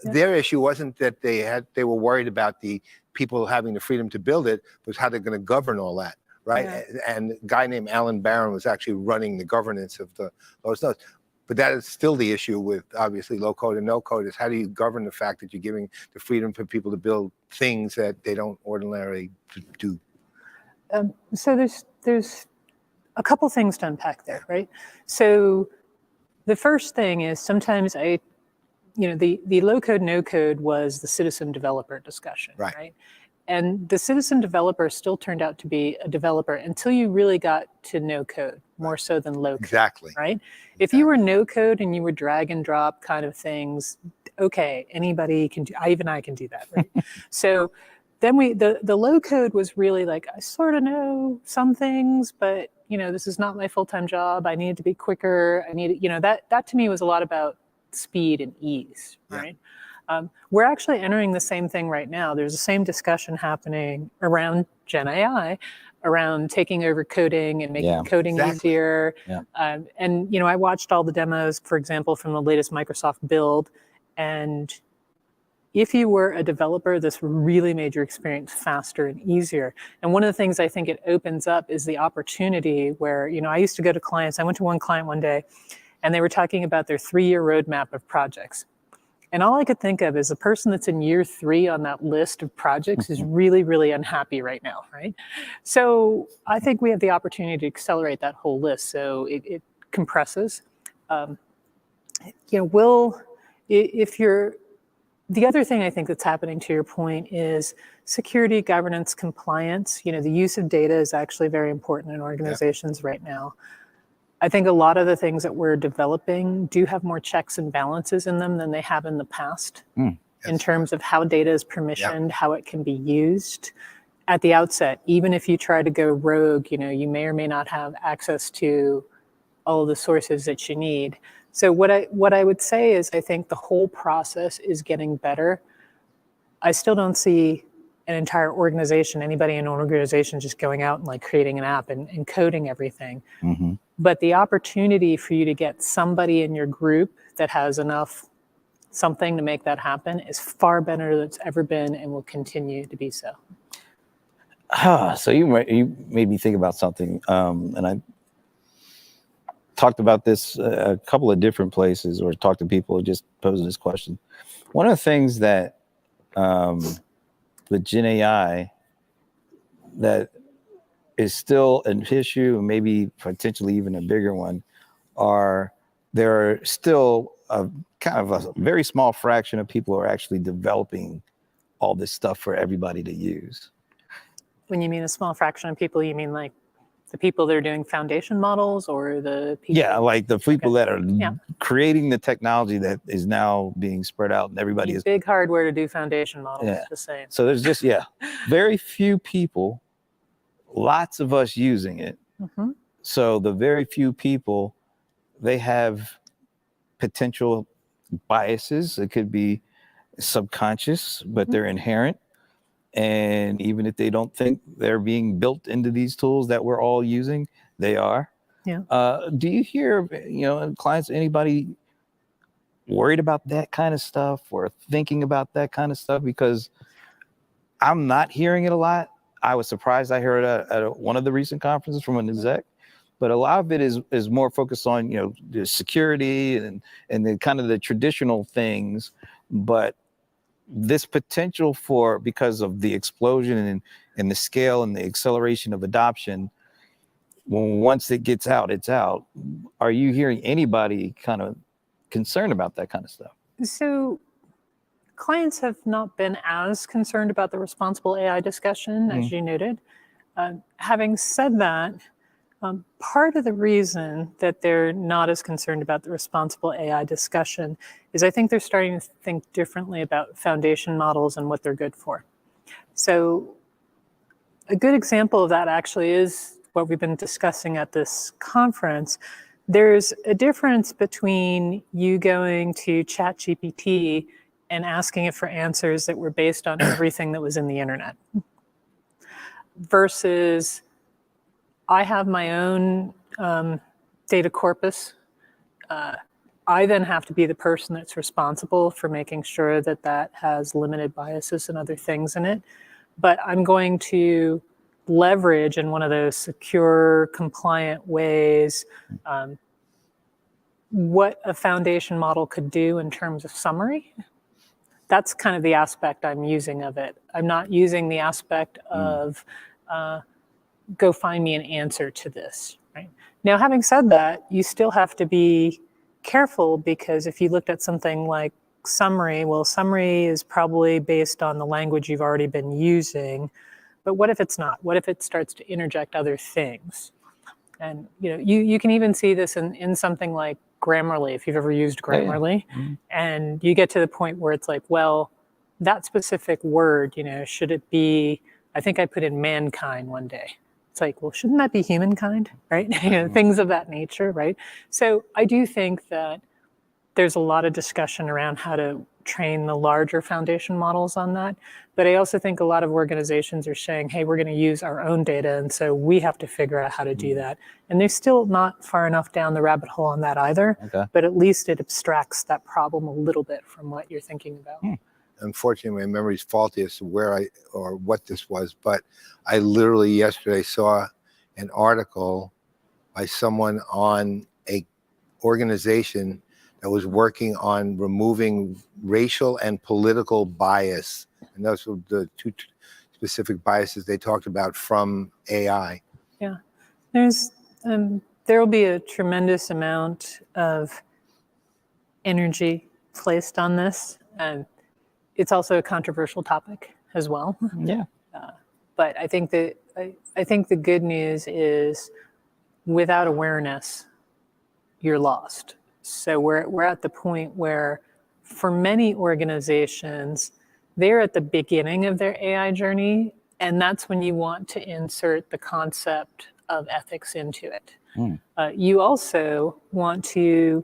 their issue wasn't that they were worried about the people having the freedom to build it, but how they're going to govern all that, right? Yeah. And a guy named Alan Barron was actually running the governance of the Lotus Notes. But that is still the issue with, obviously, low code and no code, is how do you govern the fact that you're giving the freedom for people to build things that they don't ordinarily do? So there's a couple things to unpack there, right? So the first thing is sometimes the low code, no code was the citizen developer discussion, right? And the citizen developer still turned out to be a developer until you really got to no code, more so than low code. Exactly. Right? If you were no code and you were drag and drop kind of things, okay, anybody can do, even I can do that, right? So then the low code was really like, I sort of know some things, but this is not my full-time job. I needed to be quicker. I needed, that to me was a lot about speed and ease, right? We're actually entering the same thing right now. There's the same discussion happening around Gen AI, around taking over coding and making coding easier. And I watched all the demos, for example, from the latest Microsoft build, and if you were a developer, this really made your experience faster and easier. And one of the things I think it opens up is the opportunity where, I used to go to clients. I went to one client one day, and they were talking about their 3-year roadmap of projects. And all I could think of is the person that's in year 3 on that list of projects is really, really unhappy right now, right? So I think we have the opportunity to accelerate that whole list. So it compresses. The other thing I think that's happening, to your point, is security, governance, compliance. The use of data is actually very important in organizations right now. I think a lot of the things that we're developing do have more checks and balances in them than they have in the past in terms of how data is permissioned, how it can be used. At the outset, even if you try to go rogue, you may or may not have access to all of the sources that you need. So what I would say is I think the whole process is getting better. I still don't see an entire organization, anybody in an organization just going out and creating an app and coding everything. But the opportunity for you to get somebody in your group that has enough something to make that happen is far better than it's ever been and will continue to be so. So you made me think about something, and I talked about this a couple of different places, or talked to people just posing this question. One of the things that with Gen AI that is still an issue, and maybe potentially even a bigger one, there are still a kind of a very small fraction of people who are actually developing all this stuff for everybody to use. When you mean a small fraction of people, you mean like the people that are doing foundation models, or the people? Yeah, like the people that are creating the technology that is now being spread out, and everybody is big hardware to do foundation models. The same. So there's just very few people, lots of us using it. So the very few people, they have potential biases. It could be subconscious, but they're inherent. And even if they don't think they're being built into these tools that we're all using, they are. Do you hear, clients, anybody worried about that kind of stuff or thinking about that kind of stuff? Because I'm not hearing it a lot. I was surprised I heard it at one of the recent conferences from an exec, but a lot of it is more focused on, the security and the kind of the traditional things. But this potential because of the explosion and the scale and the acceleration of adoption, once it gets out, it's out. Are you hearing anybody kind of concerned about that kind of stuff? So clients have not been as concerned about the responsible AI discussion, as you noted. Having said that, part of the reason that they're not as concerned about the responsible AI discussion is I think they're starting to think differently about foundation models and what they're good for. So a good example of that actually is what we've been discussing at this conference. There's a difference between you going to ChatGPT and asking it for answers that were based on everything that was in the internet versus I have my own data corpus. I then have to be the person that's responsible for making sure that that has limited biases and other things in it. But I'm going to leverage in one of those secure, compliant ways what a foundation model could do in terms of summary. That's kind of the aspect I'm using of it. I'm not using the aspect of go find me an answer to this, right? Now, having said that, you still have to be careful, because if you looked at something like summary, well, summary is probably based on the language you've already been using, but what if it's not? What if it starts to interject other things? And you can even see this in something like Grammarly, if you've ever used Grammarly, and you get to the point where it's like, well, that specific word, should it be, I think I put in mankind one day. It's like, well, shouldn't that be humankind, right? Things of that nature, right? So I do think that there's a lot of discussion around how to train the larger foundation models on that. But I also think a lot of organizations are saying, hey, we're going to use our own data. And so we have to figure out how to do that. And they're still not far enough down the rabbit hole on that either. Okay. But at least it abstracts that problem a little bit from what you're thinking about. Unfortunately, my memory's faulty as to where or what this was, but I literally yesterday saw an article by someone on a organization that was working on removing racial and political bias. And those were the two specific biases they talked about from AI. Yeah, there will be a tremendous amount of energy placed on this. It's also a controversial topic as well. Yeah. But I think the good news is, without awareness, you're lost. So we're at the point where, for many organizations, they're at the beginning of their AI journey, and that's when you want to insert the concept of ethics into it. You also want to,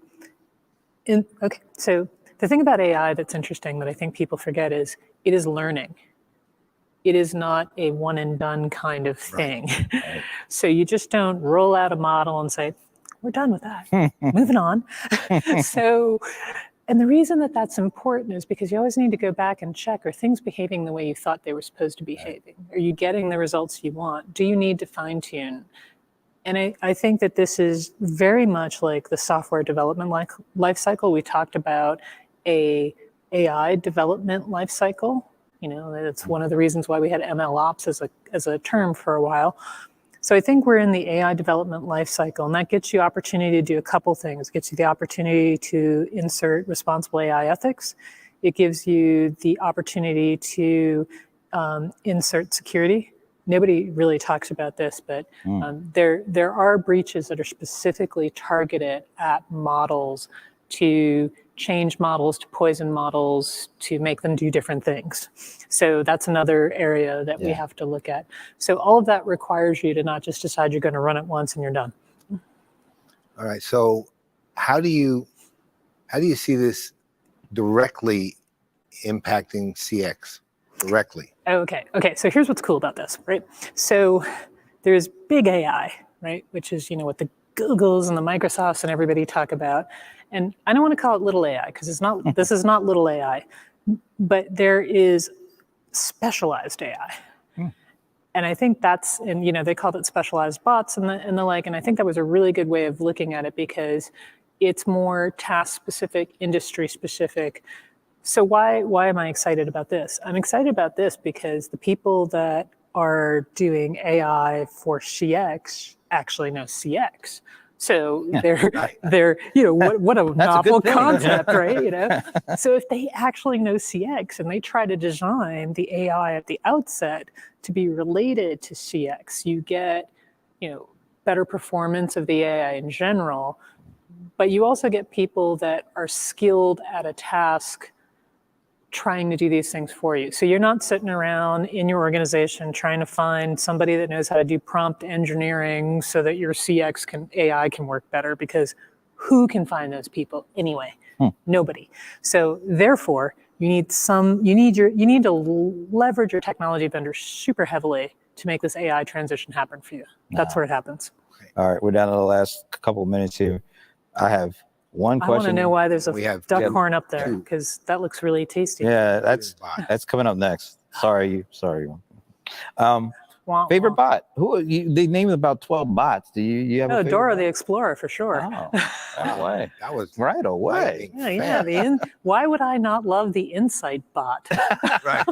so the thing about AI that's interesting that I think people forget is it is learning. It is not a one and done kind of thing. Right. So you just don't roll out a model and say, we're done with that, moving on. So, and the reason that that's important is because you always need to go back and check, are things behaving the way you thought they were supposed to be behaving? Are you getting the results you want? Do you need to fine tune? And I think that this is very much like the software development life cycle. We talked about a AI development life cycle. That's one of the reasons why we had ML ops as a term for a while. So I think we're in the AI development life cycle, and that gets you opportunity to do a couple things. It gets you the opportunity to insert responsible AI ethics. It gives you the opportunity to insert security. Nobody really talks about this, but there are breaches that are specifically targeted at models, to change models, to poison models, to make them do different things. So that's another area that we have to look at. So all of that requires you to not just decide you're going to run it once and you're done. All right. So how do you see this directly impacting CX? Directly. Okay. So here's what's cool about this, right? So there's big AI, right? Which is, what the Googles and the Microsofts and everybody talk about. And I don't want to call it little AI because this is not little AI, but there is specialized AI. And I think that's, and they called it specialized bots and the like, and I think that was a really good way of looking at it because it's more task specific, industry specific. So why am I excited about this? I'm excited about this because the people that are doing AI for CX actually know CX. So they're what a novel concept, right? So if they actually know CX and they try to design the AI at the outset to be related to CX, you get, better performance of the AI in general, but you also get people that are skilled at a task trying to do these things for you. So you're not sitting around in your organization trying to find somebody that knows how to do prompt engineering so that your CX AI can work better, because who can find those people anyway? Nobody. So therefore, you need to leverage your technology vendor super heavily to make this AI transition happen for you. That's where it happens. All right, we're down to the last couple of minutes here. I have one question. I want to know why there's a duck horn up there, because that looks really tasty. Yeah, that's coming up next. Sorry. Favorite bot? They named about 12 bots. Do you have a favorite Dora bot? the Explorer for sure. Oh, right away. That was right away. Yeah. Why would I not love the Insight bot? right.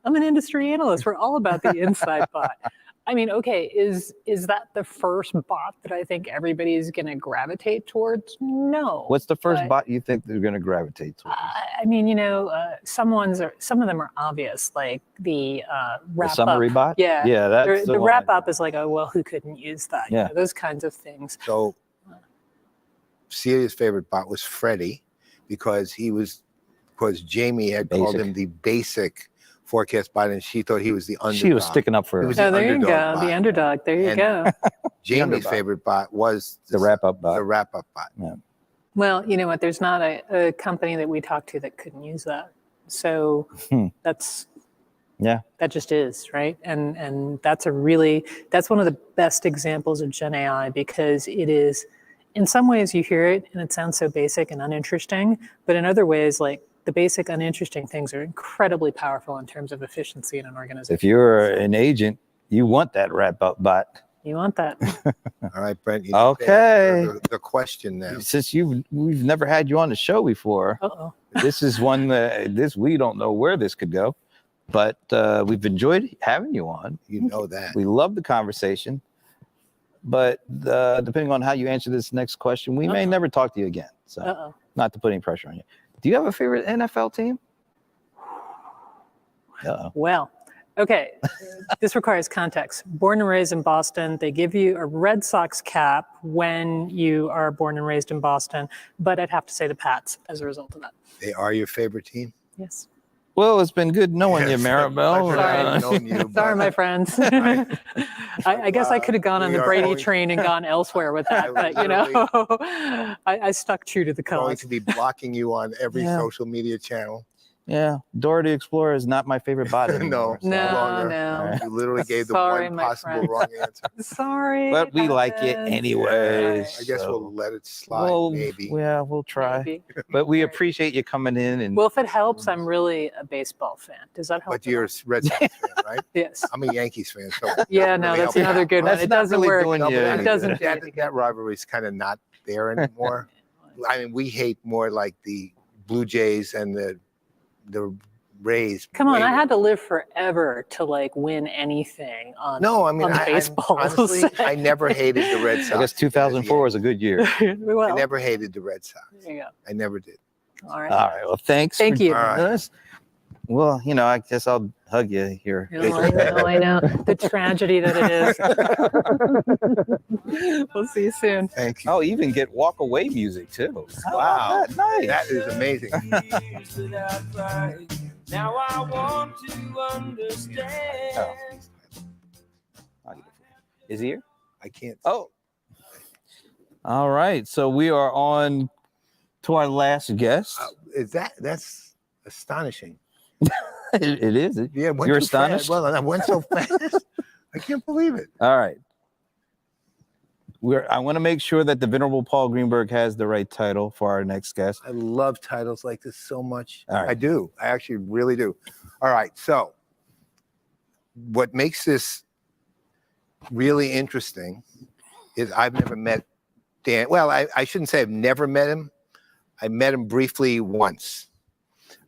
I'm an industry analyst. We're all about the Insight bot. I mean, okay, is that the first bot that I think everybody is going to gravitate towards? No. What's the first bot you think they're going to gravitate towards? I mean, some of them are obvious, like the wrap the summary up. bot? Yeah. Yeah, that's the wrap up is like, oh, well, who couldn't use that? Yeah. Those kinds of things. So Celia's favorite bot was Freddie, because he was because Jamie had called Basic. him the basic forecast bot, and she thought he was the underdog. She was sticking up for He her. was Oh, the there you underdog go. bot. The underdog. There you And- go. Jamie's underdog. favorite bot was The wrap-up bot. The wrap-up bot. Well, you know what? There's not a company that we talked to that couldn't use that. So that's that just is, right? And that's one of the best examples of Gen AI, because it is, in some ways you hear it and it sounds so basic and uninteresting, but in other ways, like the basic uninteresting things are incredibly powerful in terms of efficiency in an organization. If you're an agent, you want that wrap-up bot. You want that. All right, Brent. You Okay. The question now. Since we've never had you on the show before, Uh-oh. this is one that we don't know where this could go, but we've enjoyed having you on. You know that. We love the conversation, but depending on how you answer this next question, we may never talk to you again. So Uh-oh. not to put any pressure on you. Do you have a favorite NFL team? Uh-oh. Well, okay. This requires context. Born and raised in Boston. They give you a Red Sox cap when you are born and raised in Boston, but I'd have to say the Pats as a result of that. They are your favorite team? Yes. Well, it's been good knowing you, Yes, Maribel. pleasure having known you, Sorry, but- my friends. I guess I could have gone on we the are Brady going- train and gone elsewhere with that, but you know, I stuck true to the Going cause. to be blocking you on every Yeah. social media channel. Yeah, Dora the Explorer is not my favorite bot No, anymore. so- No, longer. no. You literally gave the Sorry, one my possible friend. wrong answer. Sorry. But we like it happens. anyways. I guess so we'll let it slide, maybe. Yeah, we'll try. Maybe. But we appreciate you coming in and Well, if it helps, I'm really a baseball fan. Does that help? But you're a Red Sox fan, right? Yes. I'm a Yankees fan, so Yeah, doesn't no, really that's help you another out. good one. That's It not doesn't really work. doing No, you but any It good. doesn't do that, anything. that rivalry is kind of not there anymore. I mean, we hate more like the Blue Jays and the Rays. Come on, way- I had to live forever to like win anything on. No, I mean, on the I baseball honestly, side. I never hated the Red Sox. I guess 2004 was a good year. Well, I never hated the Red Sox. there you go. I never did. All right. All right. Well, thanks. Thank for you. All right. joining us. Well, you know, I guess I'll hug you here. I know. The tragedy that it is. We'll see you soon. Thank you. I'll even get walk away music too. How Wow. about that? Nice. That is amazing. Years without crying. Now I want to understand. I'll get it for you. Is he here? I can't. Oh. All right. So we are on to our last guest. That's astonishing. It is. Yeah, it went You're too fast. astonished? Well, I went so fast. I can't believe it. All right. I want to make sure that the Venerable Paul Greenberg has the right title for our next guest. I love titles like this so much. All right. I do. I actually really do. All right. So, what makes this really interesting is I've never met Dan. Well, I shouldn't say I've never met him. I met him briefly once.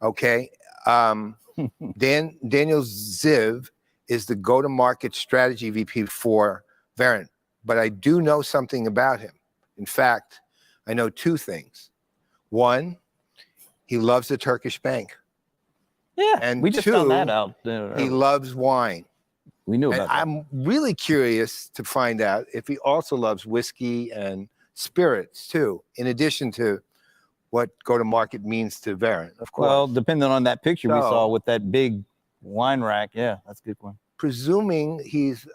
Okay. Daniel Ziv is the go-to-market strategy VP for Verint, but I do know something about him. In fact, I know two things. One, he loves the Turkish bank. Yeah, And we just two, found that out. He loves wine. We knew And about that. I'm really curious to find out if he also loves whiskey and spirits too, in addition to what go-to-market means to Verint, of course. Well, depending on that picture we saw So- with that big wine rack. Yeah, that's a good one. Presuming he's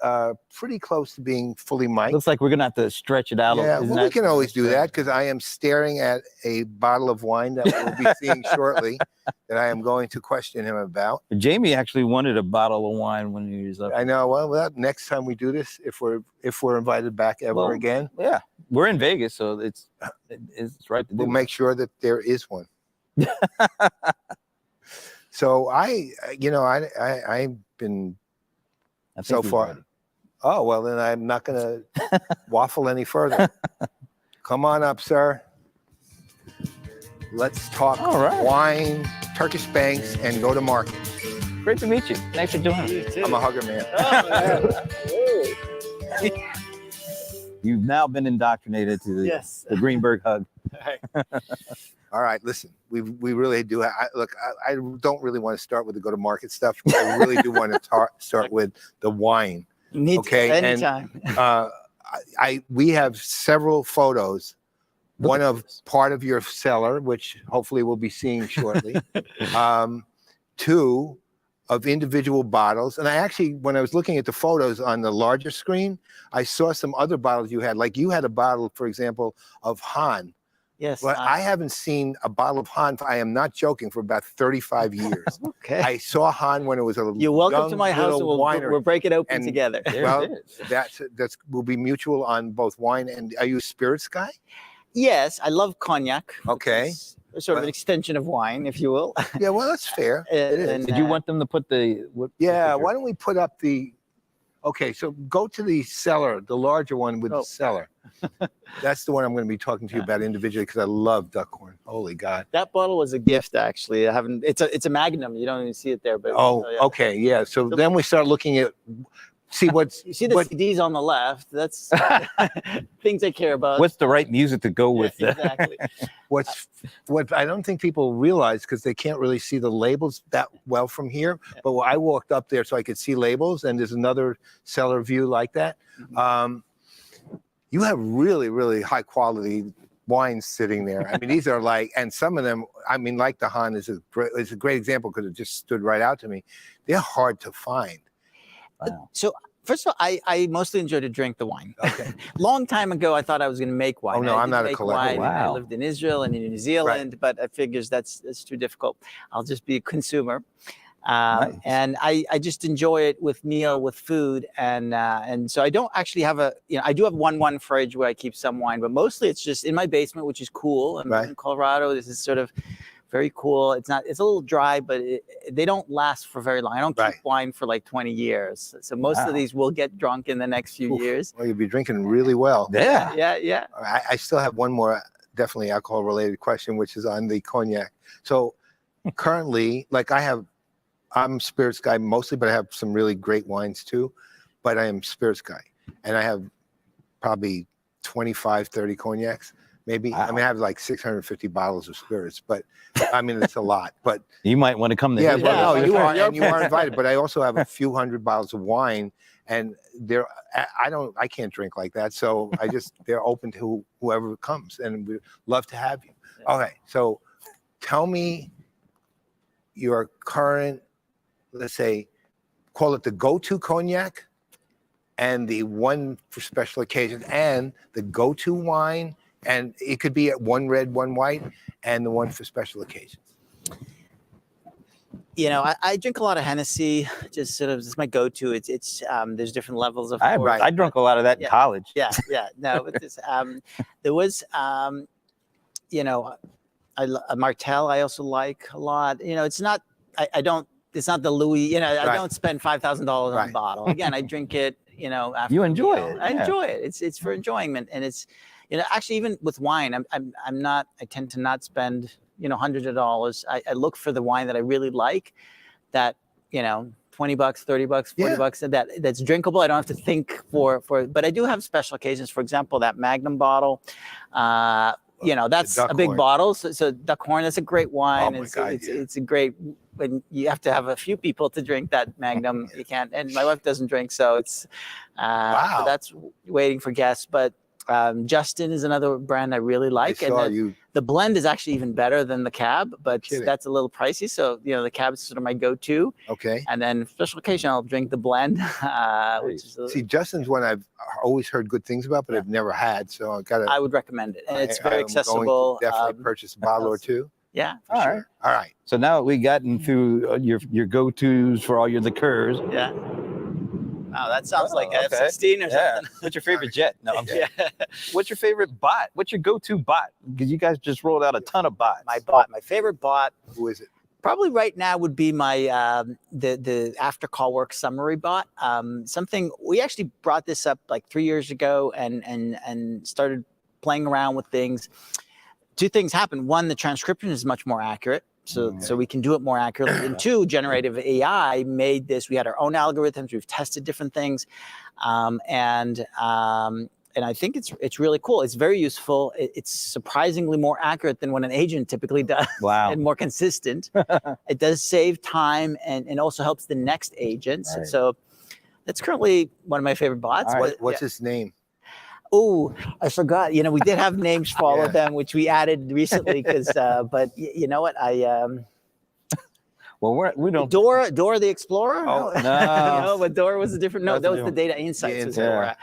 pretty close to being fully mic'd. Looks like we're going to have to stretch it out. Yeah, Isn't well, we that- can always do that because I am staring at a bottle of wine that we'll be seeing shortly that I am going to question him about. Jamie actually wanted a bottle of wine when he was up. I know. Well, next time we do this, if we're invited back ever Well, again, Yeah, we're in Vegas, so it's right to do. we'll it. make sure that there is one. So I've been I think so he's far. ready. Oh, well, then I'm not going to waffle any further. Come on up, sir. Let's talk All right. wine, Turkish banks, and go to market. Great to meet you. Thanks for joining us. I'm a hugger man. You've now been indoctrinated to the, Yes. the Greenberg hug. All right, listen, we really do. I don't really want to start with the go to market stuff. I really do want to start with the wine. Me too, Okay, and- anytime. We have several photos one of part of your cellar, which hopefully we'll be seeing shortly. 2 of individual bottles. And I actually, when I was looking at the photos on the larger screen, I saw some other bottles you had. Like you had a bottle, for example, of Han. Yes. Well, I haven't seen a bottle of Han, I am not joking, for about 35 years. Okay. I saw Han when it was a You're welcome to young my house, and little winery. we'll break it open And- together. Well, that's will be mutual on both wine and. Are you a spirits guy? Yes, I love cognac. Okay. It's sort of an extension of wine, if you will. Yeah, well, that's fair. And, Did you want them to put the? Yeah, why don't we put up the? Okay, so go to the cellar, the larger one with the cellar. That's the one I'm going to be talking to you about individually because I love duckhorn. Holy God! that bottle was a gift, actually. I haven't. It's a Magnum. You don't even see it there, but yeah. Okay, yeah. So then we start looking at see what's You see the CDs on the left. That's things I care about. What's the right music to go with? Exactly. what I don't think people realize because they can't really see the labels that well from here. But I walked up there so I could see labels, and there's another cellar view like that. You have really, really high quality wines sitting there. I mean, these are like, and some of them, I mean, like the Han is a great example because it just stood right out to me. They're hard to find. Wow. So first of all, I mostly enjoy to drink the wine. Okay. Long time ago, I thought I was going to make wine. Oh, no, I I'm did not a make collector. wine. I Wow. lived in Israel and in New Zealand, but I figures that's too difficult. I'll just be a consumer. Nice. And I just enjoy it with meal, with food. And so I don't actually have I do have one fridge where I keep some wine, but mostly it's just in my basement, which is cool. And in Colorado, this is sort of very cool. It's a little dry, but they don't last for very long. I don't keep wine for like 20 years. So most of these will get drunk in the next few years. Well, you'll be drinking really well. Yeah. Yeah. I still have one more definitely alcohol related question, which is on the cognac. So currently, like I'm a spirits guy mostly, but I have some really great wines too. But I am spirits guy. And I have probably 25, 30 cognacs. Maybe. Wow. I mean, I have like 650 bottles of spirits, but I mean, it's a lot. But You might want to come to. yeah, his but house. no, you are invited. But I also have a few hundred bottles of wine, and I can't drink like that. So they're open to whoever comes, and we'd love to have you. Okay, so tell me your current, let's say, call it the go-to cognac, and the one for special occasions, and the go-to wine. And it could be one red, one white, and the one for special occasions. I drink a lot of Hennessy. Just sort of, it's my go-to. It's there's different levels of. I drank a lot of that in college. Yeah. No, but this, there was, a Martell I also like a lot. It's not. I don't. It's not the Louis. I don't spend $5,000 on a bottle. Again, I drink it. After You enjoy a meal. it. I Yeah. enjoy it. It's for enjoyment, and it's. Actually, even with wine, I'm not. I tend to not spend hundreds of dollars. I look for the wine that I really like, that $20, $30, $40 that's drinkable. I don't have to think for. But I do have special occasions. For example, that Magnum bottle. That's a big bottle. So Duckhorn, that's a great wine. Oh my God, it's a great. When you have to have a few people to drink that Magnum, you can't. And my wife doesn't drink, so it's. So that's waiting for guests, but. Justin is another brand I really like, and the blend is actually even better than the Cab, but that's a little pricey. So the Cab is sort of my go-to. Okay. And then special occasion, I'll drink the blend. Which is See, Justin's one I've always heard good things about, but I've never had. So I would recommend it, and it's very I'm accessible. Going to definitely purchase a bottle or two. Yeah. All right. All right. So now we gotten through your go-tos for all your liqueurs. Yeah. Wow, that sounds like F-16 or something. What's your favorite jet? No, I'm Yeah. What's your favorite bot? What's your go-to bot? Because you guys just rolled out a ton of bots. My favorite bot. Who is it? Probably right now would be my the after call work summary bot. Something we actually brought this up like 3 years ago and started playing around with things. Two things happened. One, the transcription is much more accurate. So we can do it more accurately. And two, generative AI made this. We had our own algorithms. We've tested different things, and I think it's really cool. It's very useful. It's surprisingly more accurate than what an agent typically does. Wow. And more consistent. It does save time and also helps the next agent. Right. So that's currently one of my favorite bots. What's his name? Oh, I forgot. You know, we did have names for all of them, which we added recently. Because, but you know what? Well, we don't. Dora the Explorer. Oh, no, no. no, but Dora was a different. No, That's that a was the different- data insights. Was Dora.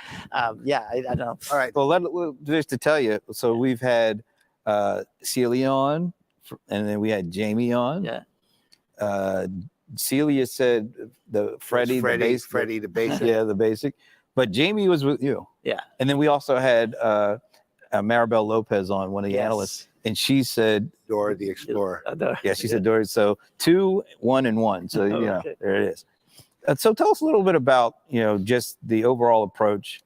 Yeah, I don't know. All right. Well, just to tell you, so we've had Celia on, and then we had Jaime on. Yeah. Celia said Freddie, the basic. yeah, the basic. But Jaime was with you. Yeah. And then we also had Maribel Lopez on, one of the analysts, and she said, Dora the Explorer. yeah, she said Dory. So 2, 1, and 1. So you know, there it is. So tell us a little bit about just the overall approach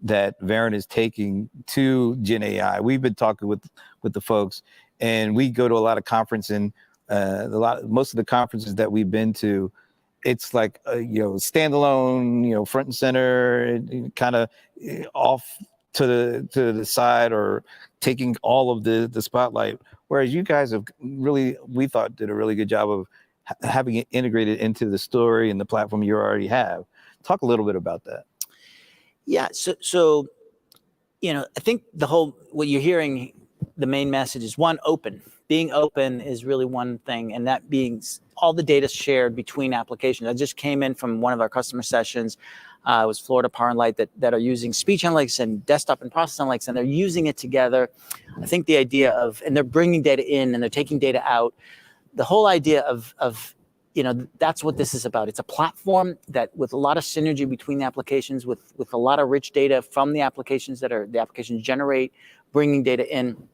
that Verint is taking to Gen AI. We've been talking with the folks, and we go to a lot of conferences, and most of the conferences that we've been to, it's like standalone, front and center, kind of off to the side, or taking all of the spotlight. Whereas you guys have really, we thought, did a really good job of having it integrated into the story and the platform you already have. Talk a little bit about that. Yeah. So I think what you're hearing, the main message is one, open. Being open is really one thing, and that being all the data shared between applications. I just came in from one of our customer sessions. It was Florida Power and Light that are using speech analytics and desktop and process analytics, and they're using it together. I think the idea and they're bringing data in and they're taking data out. The whole idea of that's what this is about. It's a platform that with a lot of synergy between the applications, with a lot of rich data from the applications the applications generate, bringing data in.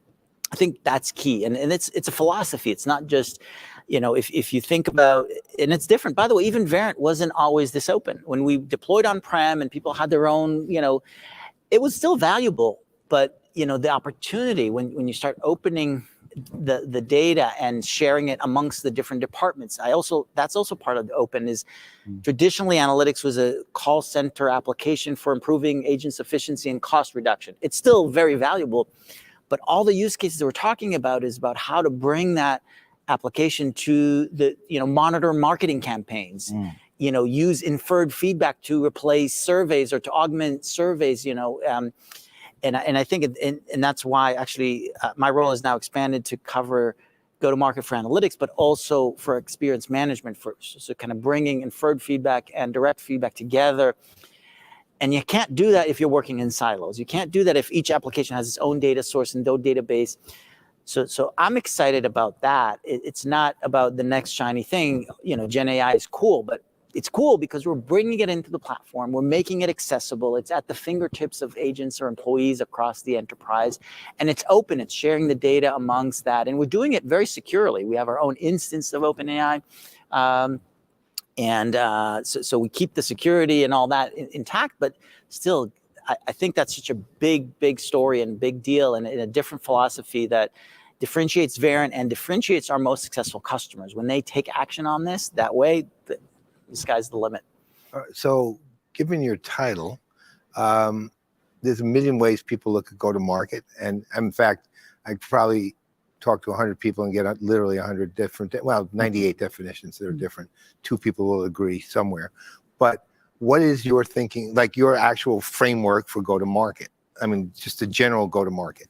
I think that's key, and it's a philosophy. It's not just, if you think about, and it's different. By the way, even Verint wasn't always this open. When we deployed on-prem and people had their own, it was still valuable. But the opportunity when you start opening the data and sharing it amongst the different departments, that's also part of the open. Is traditionally analytics was a call center application for improving agents' efficiency and cost reduction. It's still very valuable. But all the use cases that we're talking about is about how to bring that application to the, monitor marketing campaigns, use inferred feedback to replace surveys or to augment surveys, and I think, and that's why actually my role is now expanded to cover go-to-market for analytics, but also for experience management first. So kind of bringing inferred feedback and direct feedback together. And you can't do that if you're working in silos. You can't do that if each application has its own data source and no database. So I'm excited about that. It's not about the next shiny thing. Gen AI is cool, but it's cool because we're bringing it into the platform. We're making it accessible. It's at the fingertips of agents or employees across the enterprise. And it's open. It's sharing the data amongst that. And we're doing it very securely. We have our own instance of OpenAI. So we keep the security and all that intact, but still, I think that's such a big story and big deal, and a different philosophy that differentiates Verint and differentiates our most successful customers. When they take action on this that way, the sky's the limit. So given your title, there's a million ways people look at go-to-market. And in fact, I probably talk to 100 people and get literally 100 different, 98 definitions that are different. 2 people will agree somewhere. But what is your thinking, like your actual framework for go-to-market? I mean, just a general go-to-market.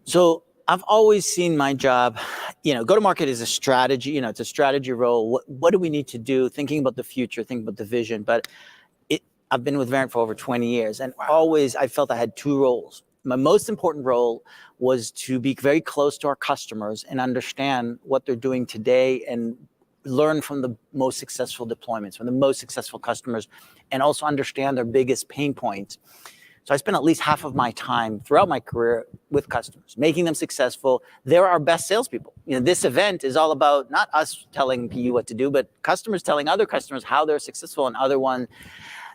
So I've always seen my job, go-to-market is a strategy, it's a strategy role. What do we need to do? Thinking about the future, thinking about the vision. But I've been with Verint for over 20 years, and always I felt I had 2 roles. My most important role was to be very close to our customers and understand what they're doing today and learn from the most successful deployments, from the most successful customers, and also understand their biggest pain points. So I spent at least half of my time throughout my career with customers, making them successful. They're our best salespeople. This event is all about not us telling you what to do, but customers telling other customers how they're successful and other one.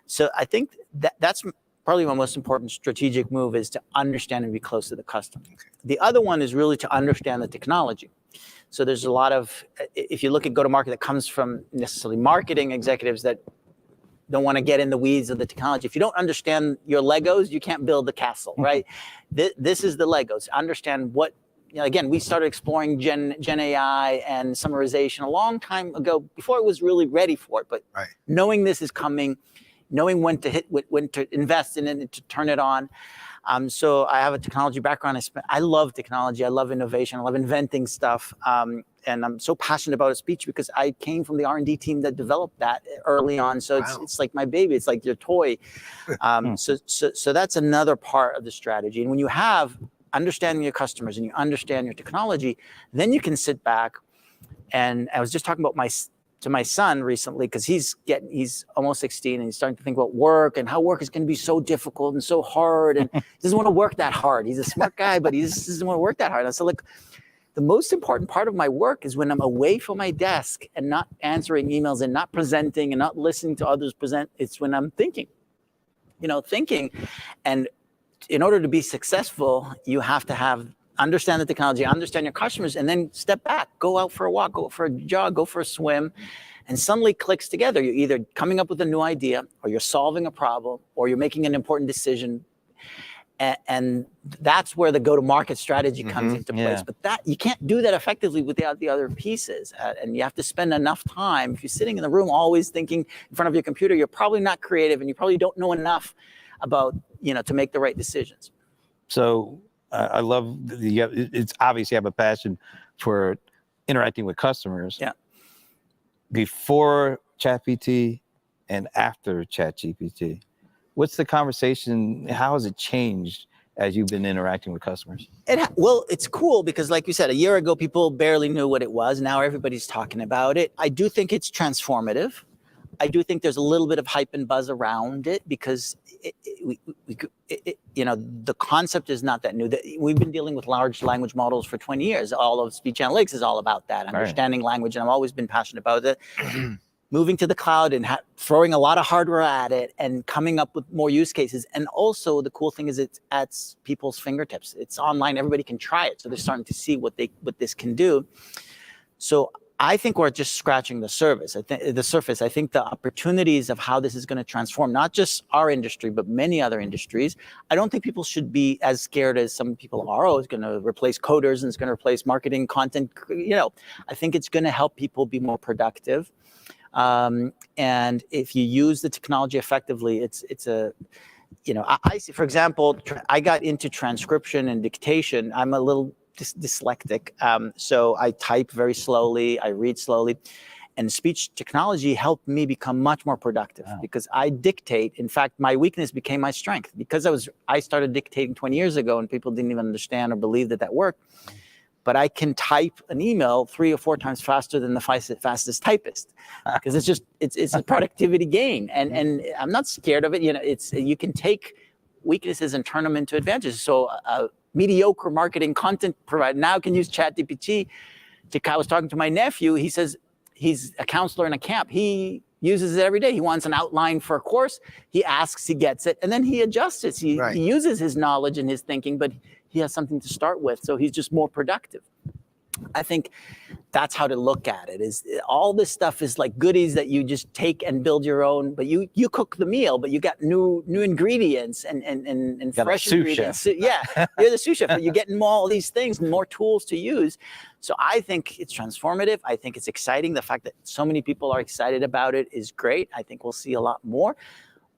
So I think that's probably my most important strategic move, is to understand and be close to the customer. The other one is really to understand the technology. So there's a lot of, if you look at go-to-market, that comes from necessarily marketing executives that don't want to get in the weeds of the technology. If you don't understand your Legos, you can't build the castle, right? This is the Legos. Understand what, again, we started exploring Gen AI and summarization a long time ago, before it was really ready for it. But knowing this is coming, knowing when to invest in it and to turn it on. So I have a technology background. I love technology. I love innovation. I love inventing stuff. And I'm so passionate about speech because I came from the R&D team that developed that early on. So it's like my baby. It's like your toy. So that's another part of the strategy. And when you have understanding your customers and you understand your technology, then you can sit back. And I was just talking about to my son recently, because he's almost 16 and he's starting to think about work and how work is going to be so difficult and so hard, and he doesn't want to work that hard. He's a smart guy, but he just doesn't want to work that hard. And I said, look, the most important part of my work is when I'm away from my desk and not answering emails and not presenting and not listening to others present. It's when I'm thinking. And in order to be successful, you have to understand the technology, understand your customers, and then step back, go out for a walk, go for a jog, go for a swim, and suddenly clicks together. You're either coming up with a new idea, or you're solving a problem, or you're making an important decision. And that's where the go-to-market strategy comes into place. But that you can't do that effectively without the other pieces. And you have to spend enough time. If you're sitting in the room always thinking in front of your computer, you're probably not creative, and you probably don't know enough about, to make the right decisions. So I love it's obvious you have a passion for interacting with customers. Yeah. Before ChatGPT and after ChatGPT, what's the conversation? How has it changed as you've been interacting with customers? Well, it's cool because, like you said, a year ago, people barely knew what it was. Now everybody's talking about it. I do think it's transformative. I do think there's a little bit of hype and buzz around it because the concept is not that new. We've been dealing with large language models for 20 years. All of speech analytics is all about that, understanding language, and I've always been passionate about it. Moving to the cloud and throwing a lot of hardware at it and coming up with more use cases. And also the cool thing is it's at people's fingertips. It's online. Everybody can try it. So they're starting to see what this can do. So I think we're just scratching the surface. I think the opportunities of how this is going to transform not just our industry, but many other industries. I don't think people should be as scared as some people are. Oh, it's going to replace coders and it's going to replace marketing content. I think it's going to help people be more productive. And if you use the technology effectively, I see, for example, I got into transcription and dictation. I'm a little dyslexic. So I type very slowly, I read slowly, and speech technology helped me become much more productive because I dictate. In fact, my weakness became my strength because I started dictating 20 years ago and people didn't even understand or believe that worked. But I can type an email 3 or 4 times faster than the fastest typist because it's a productivity gain. And I'm not scared of it. You can take weaknesses and turn them into advantages. So mediocre marketing content provider now can use ChatGPT. I was talking to my nephew. He says he's a counselor in a camp. He uses it every day. He wants an outline for a course. He asks, he gets it, and then he adjusts it. He uses his knowledge and his thinking, but he has something to start with. So he's just more productive. I think that's how to look at it. Is all this stuff is like goodies that you just take and build your own, but you cook the meal, but you got new ingredients and fresh ingredients. Yeah, you're the sous chef, but you're getting all these things, more tools to use. So I think it's transformative. I think it's exciting. The fact that so many people are excited about it is great. I think we'll see a lot more.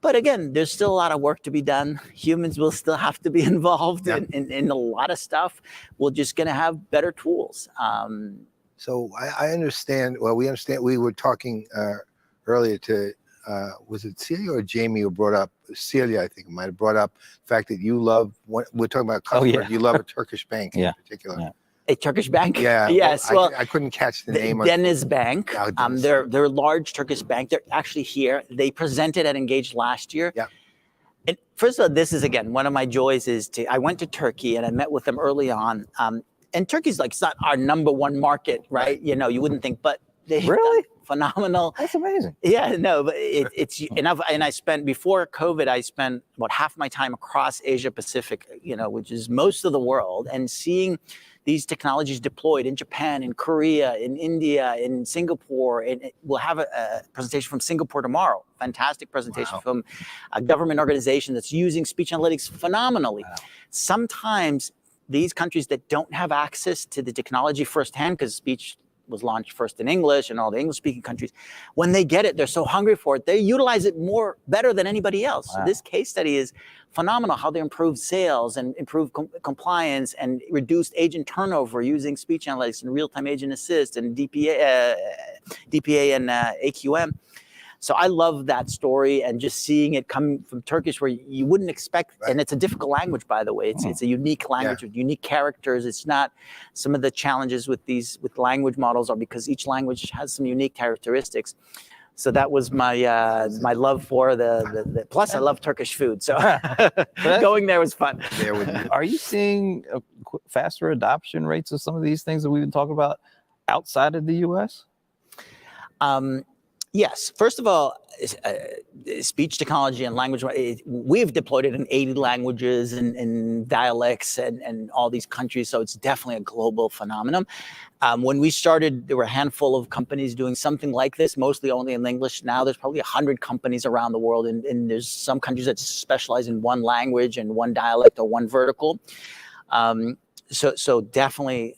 But again, there's still a lot of work to be done. Humans will still have to be involved in a lot of stuff. We're just going to have better tools. So I understand. Well, we understand. We were talking earlier to, was it Celia or Jaime who brought up, Celia, I think might have brought up the fact that you love, we're talking about customers, you love a Turkish bank in particular. Yeah. A Turkish bank? Yeah. Yes. Well, I couldn't catch the name. Deniz Bank. They're a large Turkish bank. They're actually here. They presented at Engage last year. Yeah. And first of all, this is, again, one of my joys is I went to Turkey and I met with them early on. And Turkey's it's not our #1 market, right? You wouldn't think, but they really phenomenal. That's amazing. Yeah, no, but it's enough. And I spent, before COVID, I spent about half my time across Asia Pacific, which is most of the world, and seeing these technologies deployed in Japan, in Korea, in India, in Singapore. And we'll have a presentation from Singapore tomorrow. Fantastic presentation from a government organization that's using speech analytics phenomenally. Wow. Sometimes these countries that don't have access to the technology firsthand, because speech was launched first in English and all the English-speaking countries. When they get it, they're so hungry for it, they utilize it better than anybody else. Wow. So this case study is phenomenal, how they improved sales and improved compliance and reduced agent turnover using speech analytics and real-time agent assist and DPA and AQM. So I love that story, and just seeing it come from Turkish where you wouldn't expect, and it's a difficult language, by the way. It's a unique language with unique characters. It's not, some of the challenges with language models are because each language has some unique characteristics. So that was my my love for the plus I love Turkish food. So going there was fun. Are you seeing faster adoption rates of some of these things that we've been talking about outside of the US? Yes. First of all, speech technology and language, we've deployed it in 80 languages and dialects and all these countries. So it's definitely a global phenomenon. When we started, there were a handful of companies doing something like this, mostly only in English. Now there's probably 100 companies around the world. And there's some countries that specialize in one language and one dialect or one vertical. So definitely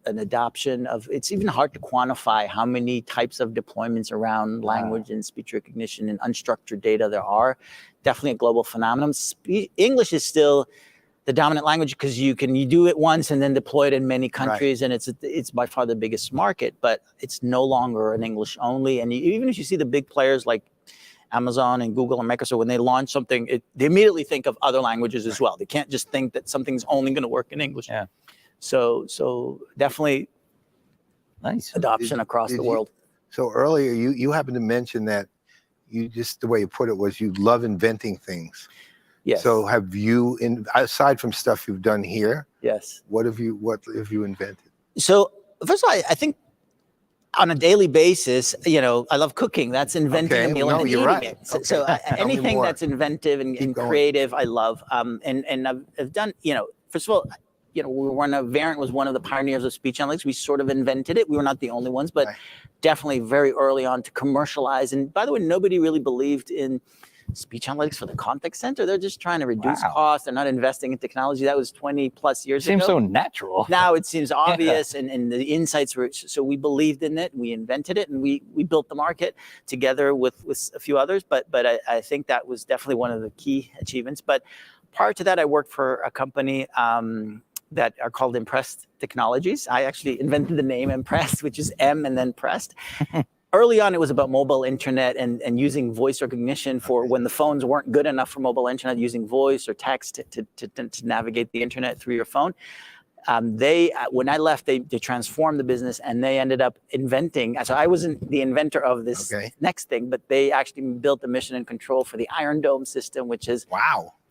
an adoption of, it's even hard to quantify how many types of deployments around language and speech recognition and unstructured data there are. Definitely a global phenomenon. English is still the dominant language because you do it once and then deploy it in many countries, and it's by far the biggest market, but it's no longer an English only. And even if you see the big players like Amazon and Google and Microsoft, when they launch something, they immediately think of other languages as well. They can't just think that something's only going to work in English. Yeah. So definitely Nice adoption across the world. So earlier you happened to mention that the way you put it was you love inventing things. Yes. So have you, aside from stuff you've done here, Yes. what have you invented? So first of all, I think on a daily basis, I love cooking. That's inventing a meal and you're eating right. it. So anything that's inventive and creative, I love. And I've done, first of all, Verint was one of the pioneers of speech analytics. We sort of invented it. We were not the only ones, but definitely very early on to commercialize. And by the way, nobody really believed in speech analytics for the contact center. They're just trying to reduce costs. They're not investing in technology. That was 20 plus years ago. Seems so natural. Now it seems obvious, and the insights were, so we believed in it, we invented it, and we built the market together with a few others. But I think that was definitely one of the key achievements. But prior to that, I worked for a company that are called Impressed Technologies. I actually invented the name Impressed, which is M and then Pressed. Early on, it was about mobile internet and using voice recognition for when the phones weren't good enough for mobile internet, using voice or text to navigate the internet through your phone. When I left, they transformed the business, and they ended up inventing. So I wasn't the inventor of this next thing, but they actually built the mission and control for the Iron Dome system, which is,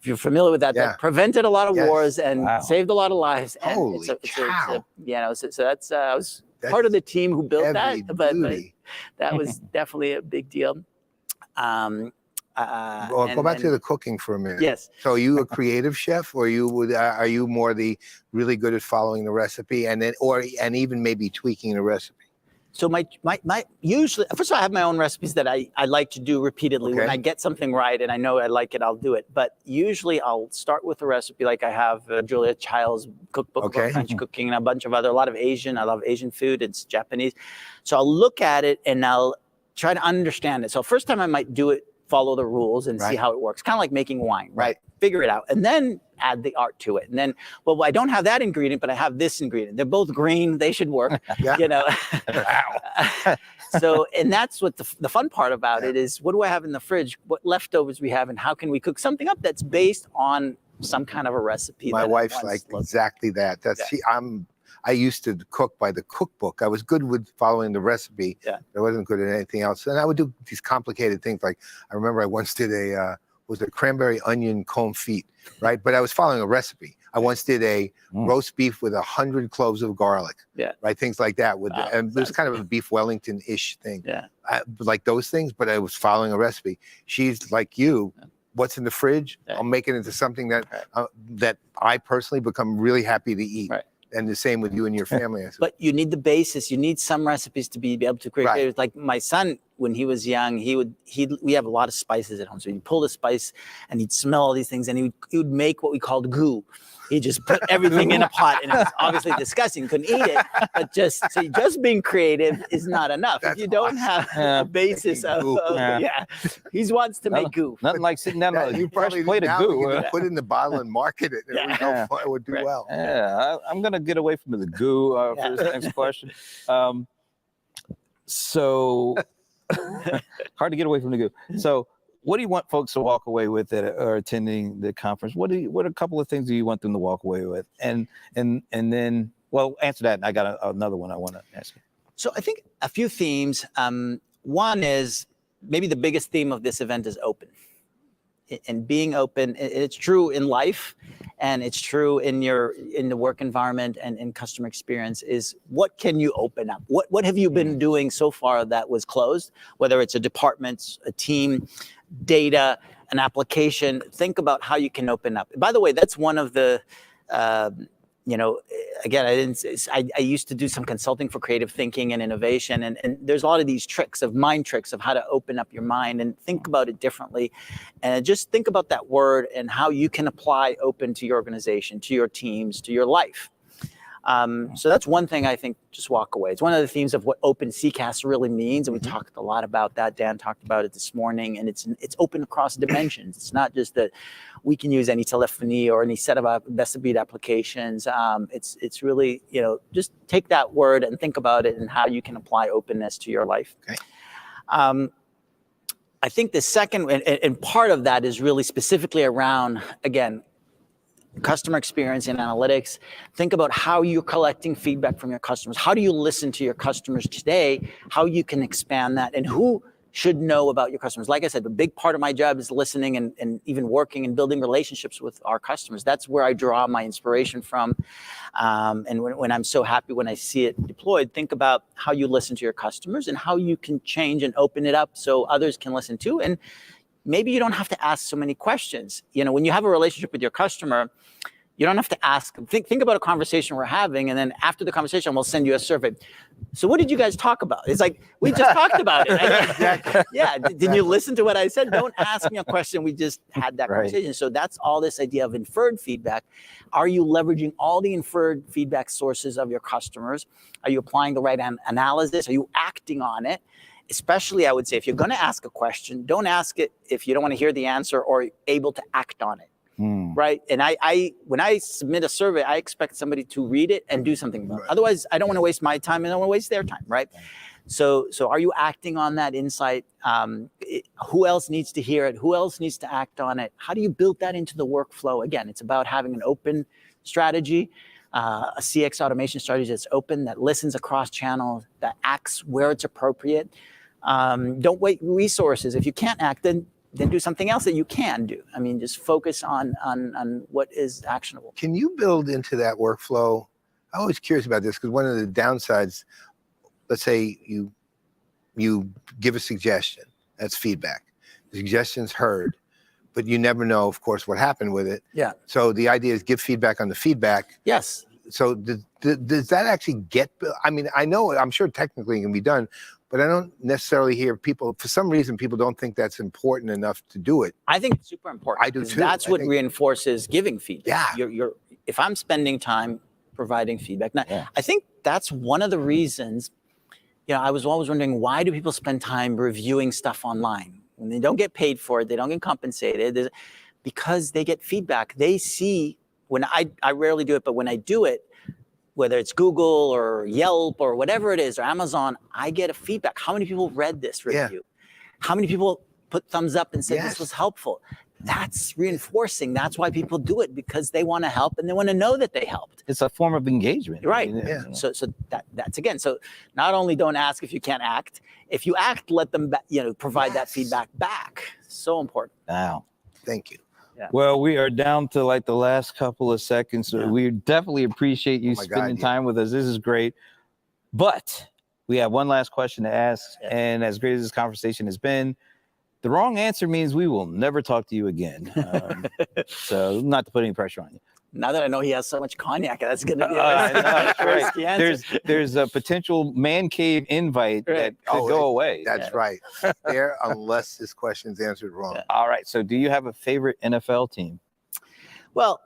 if you're familiar with that, that prevented a lot of wars and saved a lot of lives. And Holy cow! So that's I was part of the team who built that, but that was definitely a big deal. Well, go back to the cooking for a minute. Yes. So are you a creative chef, or are you more the really good at following the recipe and even maybe tweaking the recipe? So my usually, first of all, I have my own recipes that I like to do repeatedly. When I get something right and I know I like it, I'll do it. But usually I'll start with a recipe, like I have Julia Child's cookbook about French cooking and a lot of Asian. I love Asian food. It's Japanese. So I'll look at it and I'll try to understand it. So first time I might do it, follow the rules and see how it works. Kind of like making wine, right? Figure it out and then add the art to it. And then, well, I don't have that ingredient, but I have this ingredient. They're both green. They should work, So, and that's what the fun part about it is, what do I have in the fridge? What leftovers we have, and how can we cook something up that's based on some kind of a recipe? My wife's like exactly that. I used to cook by the cookbook. I was good with following the recipe. I wasn't good at anything else. And I would do these complicated things. Like I remember I once did a cranberry onion confit, right? But I was following a recipe. I once did a roast beef with 100 cloves of garlic, right? Things like that. And it was kind of a beef Wellington-ish thing, like those things. But I was following a recipe. She's like you. What's in the fridge? I'll make it into something that I personally become really happy to eat. And the same with you and your family. But you need the basis. You need some recipes to be able to create. Like my son when he was young, we have a lot of spices at home. So he'd pull the spice and he'd smell all these things, and he would make what we called goo. He just put everything in a pot, and it was obviously disgusting. Couldn't eat it, but just being creative is not enough. If you don't have a basis of he wants to make goo. Nothing like sitting down on a You fresh probably plate of goo. put it in the bottle and market it. It would do well. Yeah, I'm gonna get away from the goo for this next question. So hard to get away from the goo. So, what do you want folks to walk away with that are attending the conference? What are a couple of things do you want them to walk away with? And then, well, answer that. And I got another one I want to ask you. So I think a few themes. One is maybe the biggest theme of this event is open. And being open, it's true in life, and it's true in the work environment and in customer experience, is what can you open up? What have you been doing so far that was closed, whether it's a department, a team, data, an application? Think about how you can open up. By the way, that's one of the, again, I used to do some consulting for creative thinking and innovation, and there's a lot of these mind tricks of how to open up your mind and think about it differently. And just think about that word and how you can apply open to your organization, to your teams, to your life. So that's one thing I think, just walk away. It's one of the themes of what open CCAS really means, and we talked a lot about that. Dan talked about it this morning, and it's open across dimensions. It's not just that we can use any telephony or any set of best-of-breed applications. It's really, just take that word and think about it and how you can apply openness to your life. Okay. I think the second, and part of that is really specifically around, again, customer experience and analytics. Think about how you're collecting feedback from your customers. How do you listen to your customers today? How you can expand that, and who should know about your customers. Like I said, a big part of my job is listening and even working and building relationships with our customers. That's where I draw my inspiration from. And when I'm so happy when I see it deployed, think about how you listen to your customers and how you can change and open it up so others can listen too. And maybe you don't have to ask so many questions. When you have a relationship with your customer, you don't have to ask. Think about a conversation we're having, and then after the conversation, we'll send you a survey. So what did you guys talk about? It's like, we just talked about it. Exactly. Yeah, did you listen to what I said? Don't ask me a question. We just had that conversation. So that's all this idea of inferred feedback. Are you leveraging all the inferred feedback sources of your customers? Are you applying the right analysis? Are you acting on it? Especially, I would say, if you're going to ask a question, don't ask it if you don't want to hear the answer or able to act on it. Right. And when I submit a survey, I expect somebody to read it and do something about it. Otherwise, I don't want to waste my time, and I don't want to waste their time. Right. So are you acting on that insight? Who else needs to hear it? Who else needs to act on it? How do you build that into the workflow? Again, it's about having an open strategy, a CX automation strategy that's open, that listens across channels, that acts where it's appropriate. Don't wait resources. If you can't act, then do something else that you can do. I mean, just focus on what is actionable. Can you build into that workflow? I'm always curious about this, because one of the downsides, let's say you give a suggestion, that's feedback. The suggestion's heard, but you never know, of course, what happened with it. Yeah. So the idea is give feedback on the feedback. Yes. So does that actually get, I mean, I'm sure technically it can be done, but I don't necessarily hear people, for some reason, people don't think that's important enough to do it. I think it's super important. I do too. That's what reinforces giving feedback. Yeah. If I'm spending time providing feedback. Now, I think that's one of the reasons, I was always wondering, why do people spend time reviewing stuff online? When they don't get paid for it, they don't get compensated, because they get feedback. They see, when I rarely do it, but when I do it, whether it's Google or Yelp or whatever it is, or Amazon, I get a feedback. How many people read this review? Yeah. How many people put thumbs up and said Yes. this was helpful? That's reinforcing. That's why people do it, because they want to help and they want to know that they helped. It's a form of engagement. Right. Yeah. So that's again. So not only don't ask if you can't act. If you act, let them provide that feedback back. So important. Wow. Thank you. Yeah. Well, we are down to like the last couple of seconds. So we definitely appreciate you Oh my God, spending time with us. This is great. But we have one last question to ask. Yeah. And as great as this conversation has been, the wrong answer means we will never talk to you again. So not to put any pressure on you. Now that I know he has so much cognac, that's going to be I know, that's right. risky answer. There's a potential man cave invite that could go away. That's right. There, unless this question's answered wrong. All right. So do you have a favorite NFL team? Well,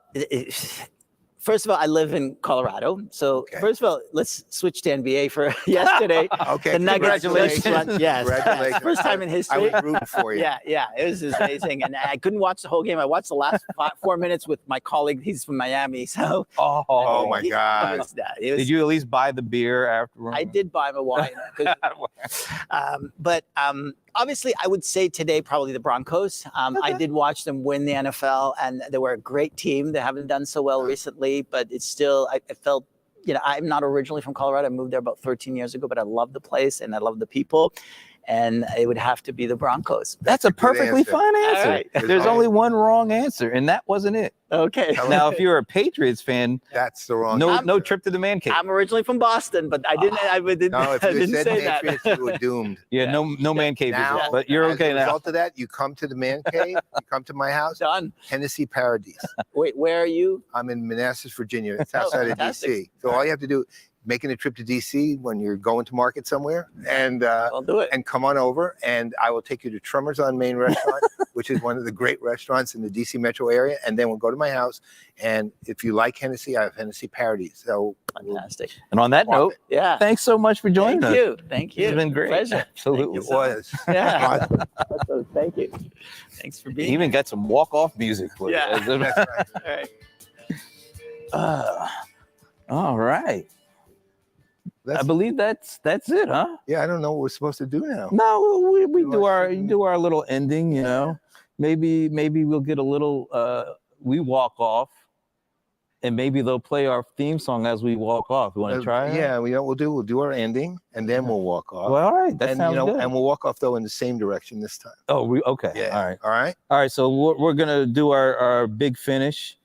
first of all, I live in Colorado. So first of all, let's switch to NBA for yesterday. Okay. The Nuggets. Congratulations. Yes. Congratulations. First time in history. I was rooting for you. Yeah. It was amazing. And I couldn't watch the whole game. I watched the last 4 minutes with my colleague. He's from Miami. So. Oh my God. Did you at least buy the beer afterwards? I did buy him a wine. But obviously, I would say today probably the Broncos. I did watch them win the NFL, and they were a great team. They haven't done so well recently, but it's still, I felt, I'm not originally from Colorado. I moved there about 13 years ago, but I love the place and I love the people. And it would have to be the Broncos. That's a perfectly answer. fine answer. Right. There's only one wrong answer, and that wasn't it. Okay. Now, if you're a Patriots fan, That's the wrong. no trip to the man cave. I'm originally from Boston, but I didn't. No, if I you didn't said say that. Patriots, you were doomed. Yeah, no man cave. Now, But you're as okay a now. result of that, you come to the man cave. You come to my house, Done. Tennessee Paradise. Wait, where are you? I'm in Manassas, Virginia. It's outside of fantastic. DC. So all you have to do, making a trip to DC when you're going to market somewhere, and I'll do it. and come on over, and I will take you to Tremors on Main Restaurant, which is one of the great restaurants in the DC metro area. And then we'll go to my house. And if you like Hennessy, I have Hennessy Paradise. So Fantastic. And on that note, Yeah. thanks so much for joining us. Thank you. It's been great. Pleasure. Absolutely. it was. Yeah. Thank you. Thanks for being Even got some walk-off music for Yeah. you. That's right. here. All right. All right. I That's- believe that's it, huh? Yeah, I don't know what we're supposed to do now. No, we Do do our our little ending, you know. Maybe we'll get a little we walk off, and maybe they'll play our theme song as we walk off. You want to try it? Yeah, we'll do our ending, and then we'll walk off. Well, all right. That and sounds good. and we'll walk off though in the same direction this time. Oh, okay. Yeah. All right. All right. All right. So we're gonna do our big finish,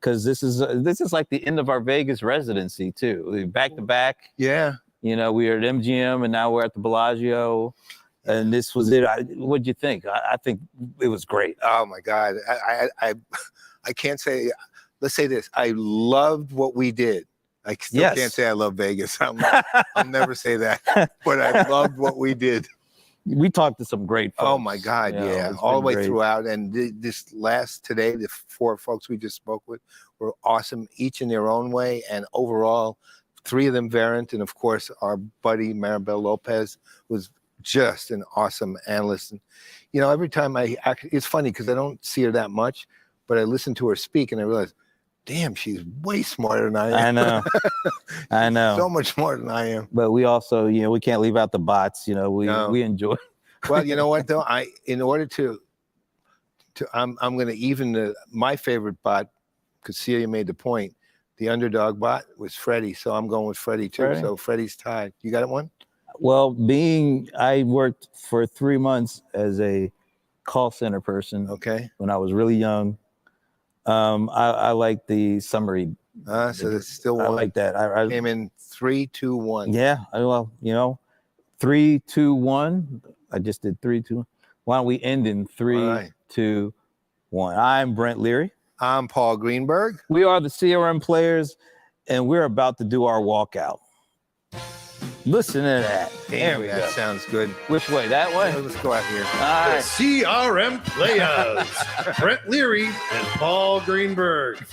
because this is like the end of our Vegas residency too. Back to back. Yeah. You know, we were at MGM and now we're at the Bellagio, and this was it. What'd you think? I think it was great. Oh my God. I can't say. Let's say this. I loved what we did. I still can't say I love Vegas. I'll never say that. But I loved what we did. We talked to some great folks. Oh my God. Yeah. it's All the been way great. throughout. And this today, the 4 folks we just spoke with were awesome, each in their own way. And overall, 3 of them, Verint, and of course, our buddy Maribel Lopez was just an awesome analyst. And, every time it's funny because I don't see her that much, but I listen to her speak and I realize, damn, she's way smarter than I am. I know. So much smarter than I am. But we also, we can't leave out the bots. We enjoy. Well, you know what though? In order to I'm going to even my favorite bot, because Celia made the point. The underdog bot was Freddie, so I'm going with Freddie too. Freddie. So Freddie's tied. You got one? Well, I worked for 3 months as a call center person. Okay. When I was really young. I like the summary. So that's still one. I like that. I came in 3, 2, 1. Yeah. Well, 3, 2, 1. I just did 3, 2, 1. Why don't we end in 3, 2, 1? I'm Brent Leary. I'm Paul Greenberg. We are the CRM Players, and we're about to do our walkout. Listen to that. There we that go. sounds good. Which way? That way? Let's go out here. All right. CRM Playaz. Brent Leary and Paul Greenberg.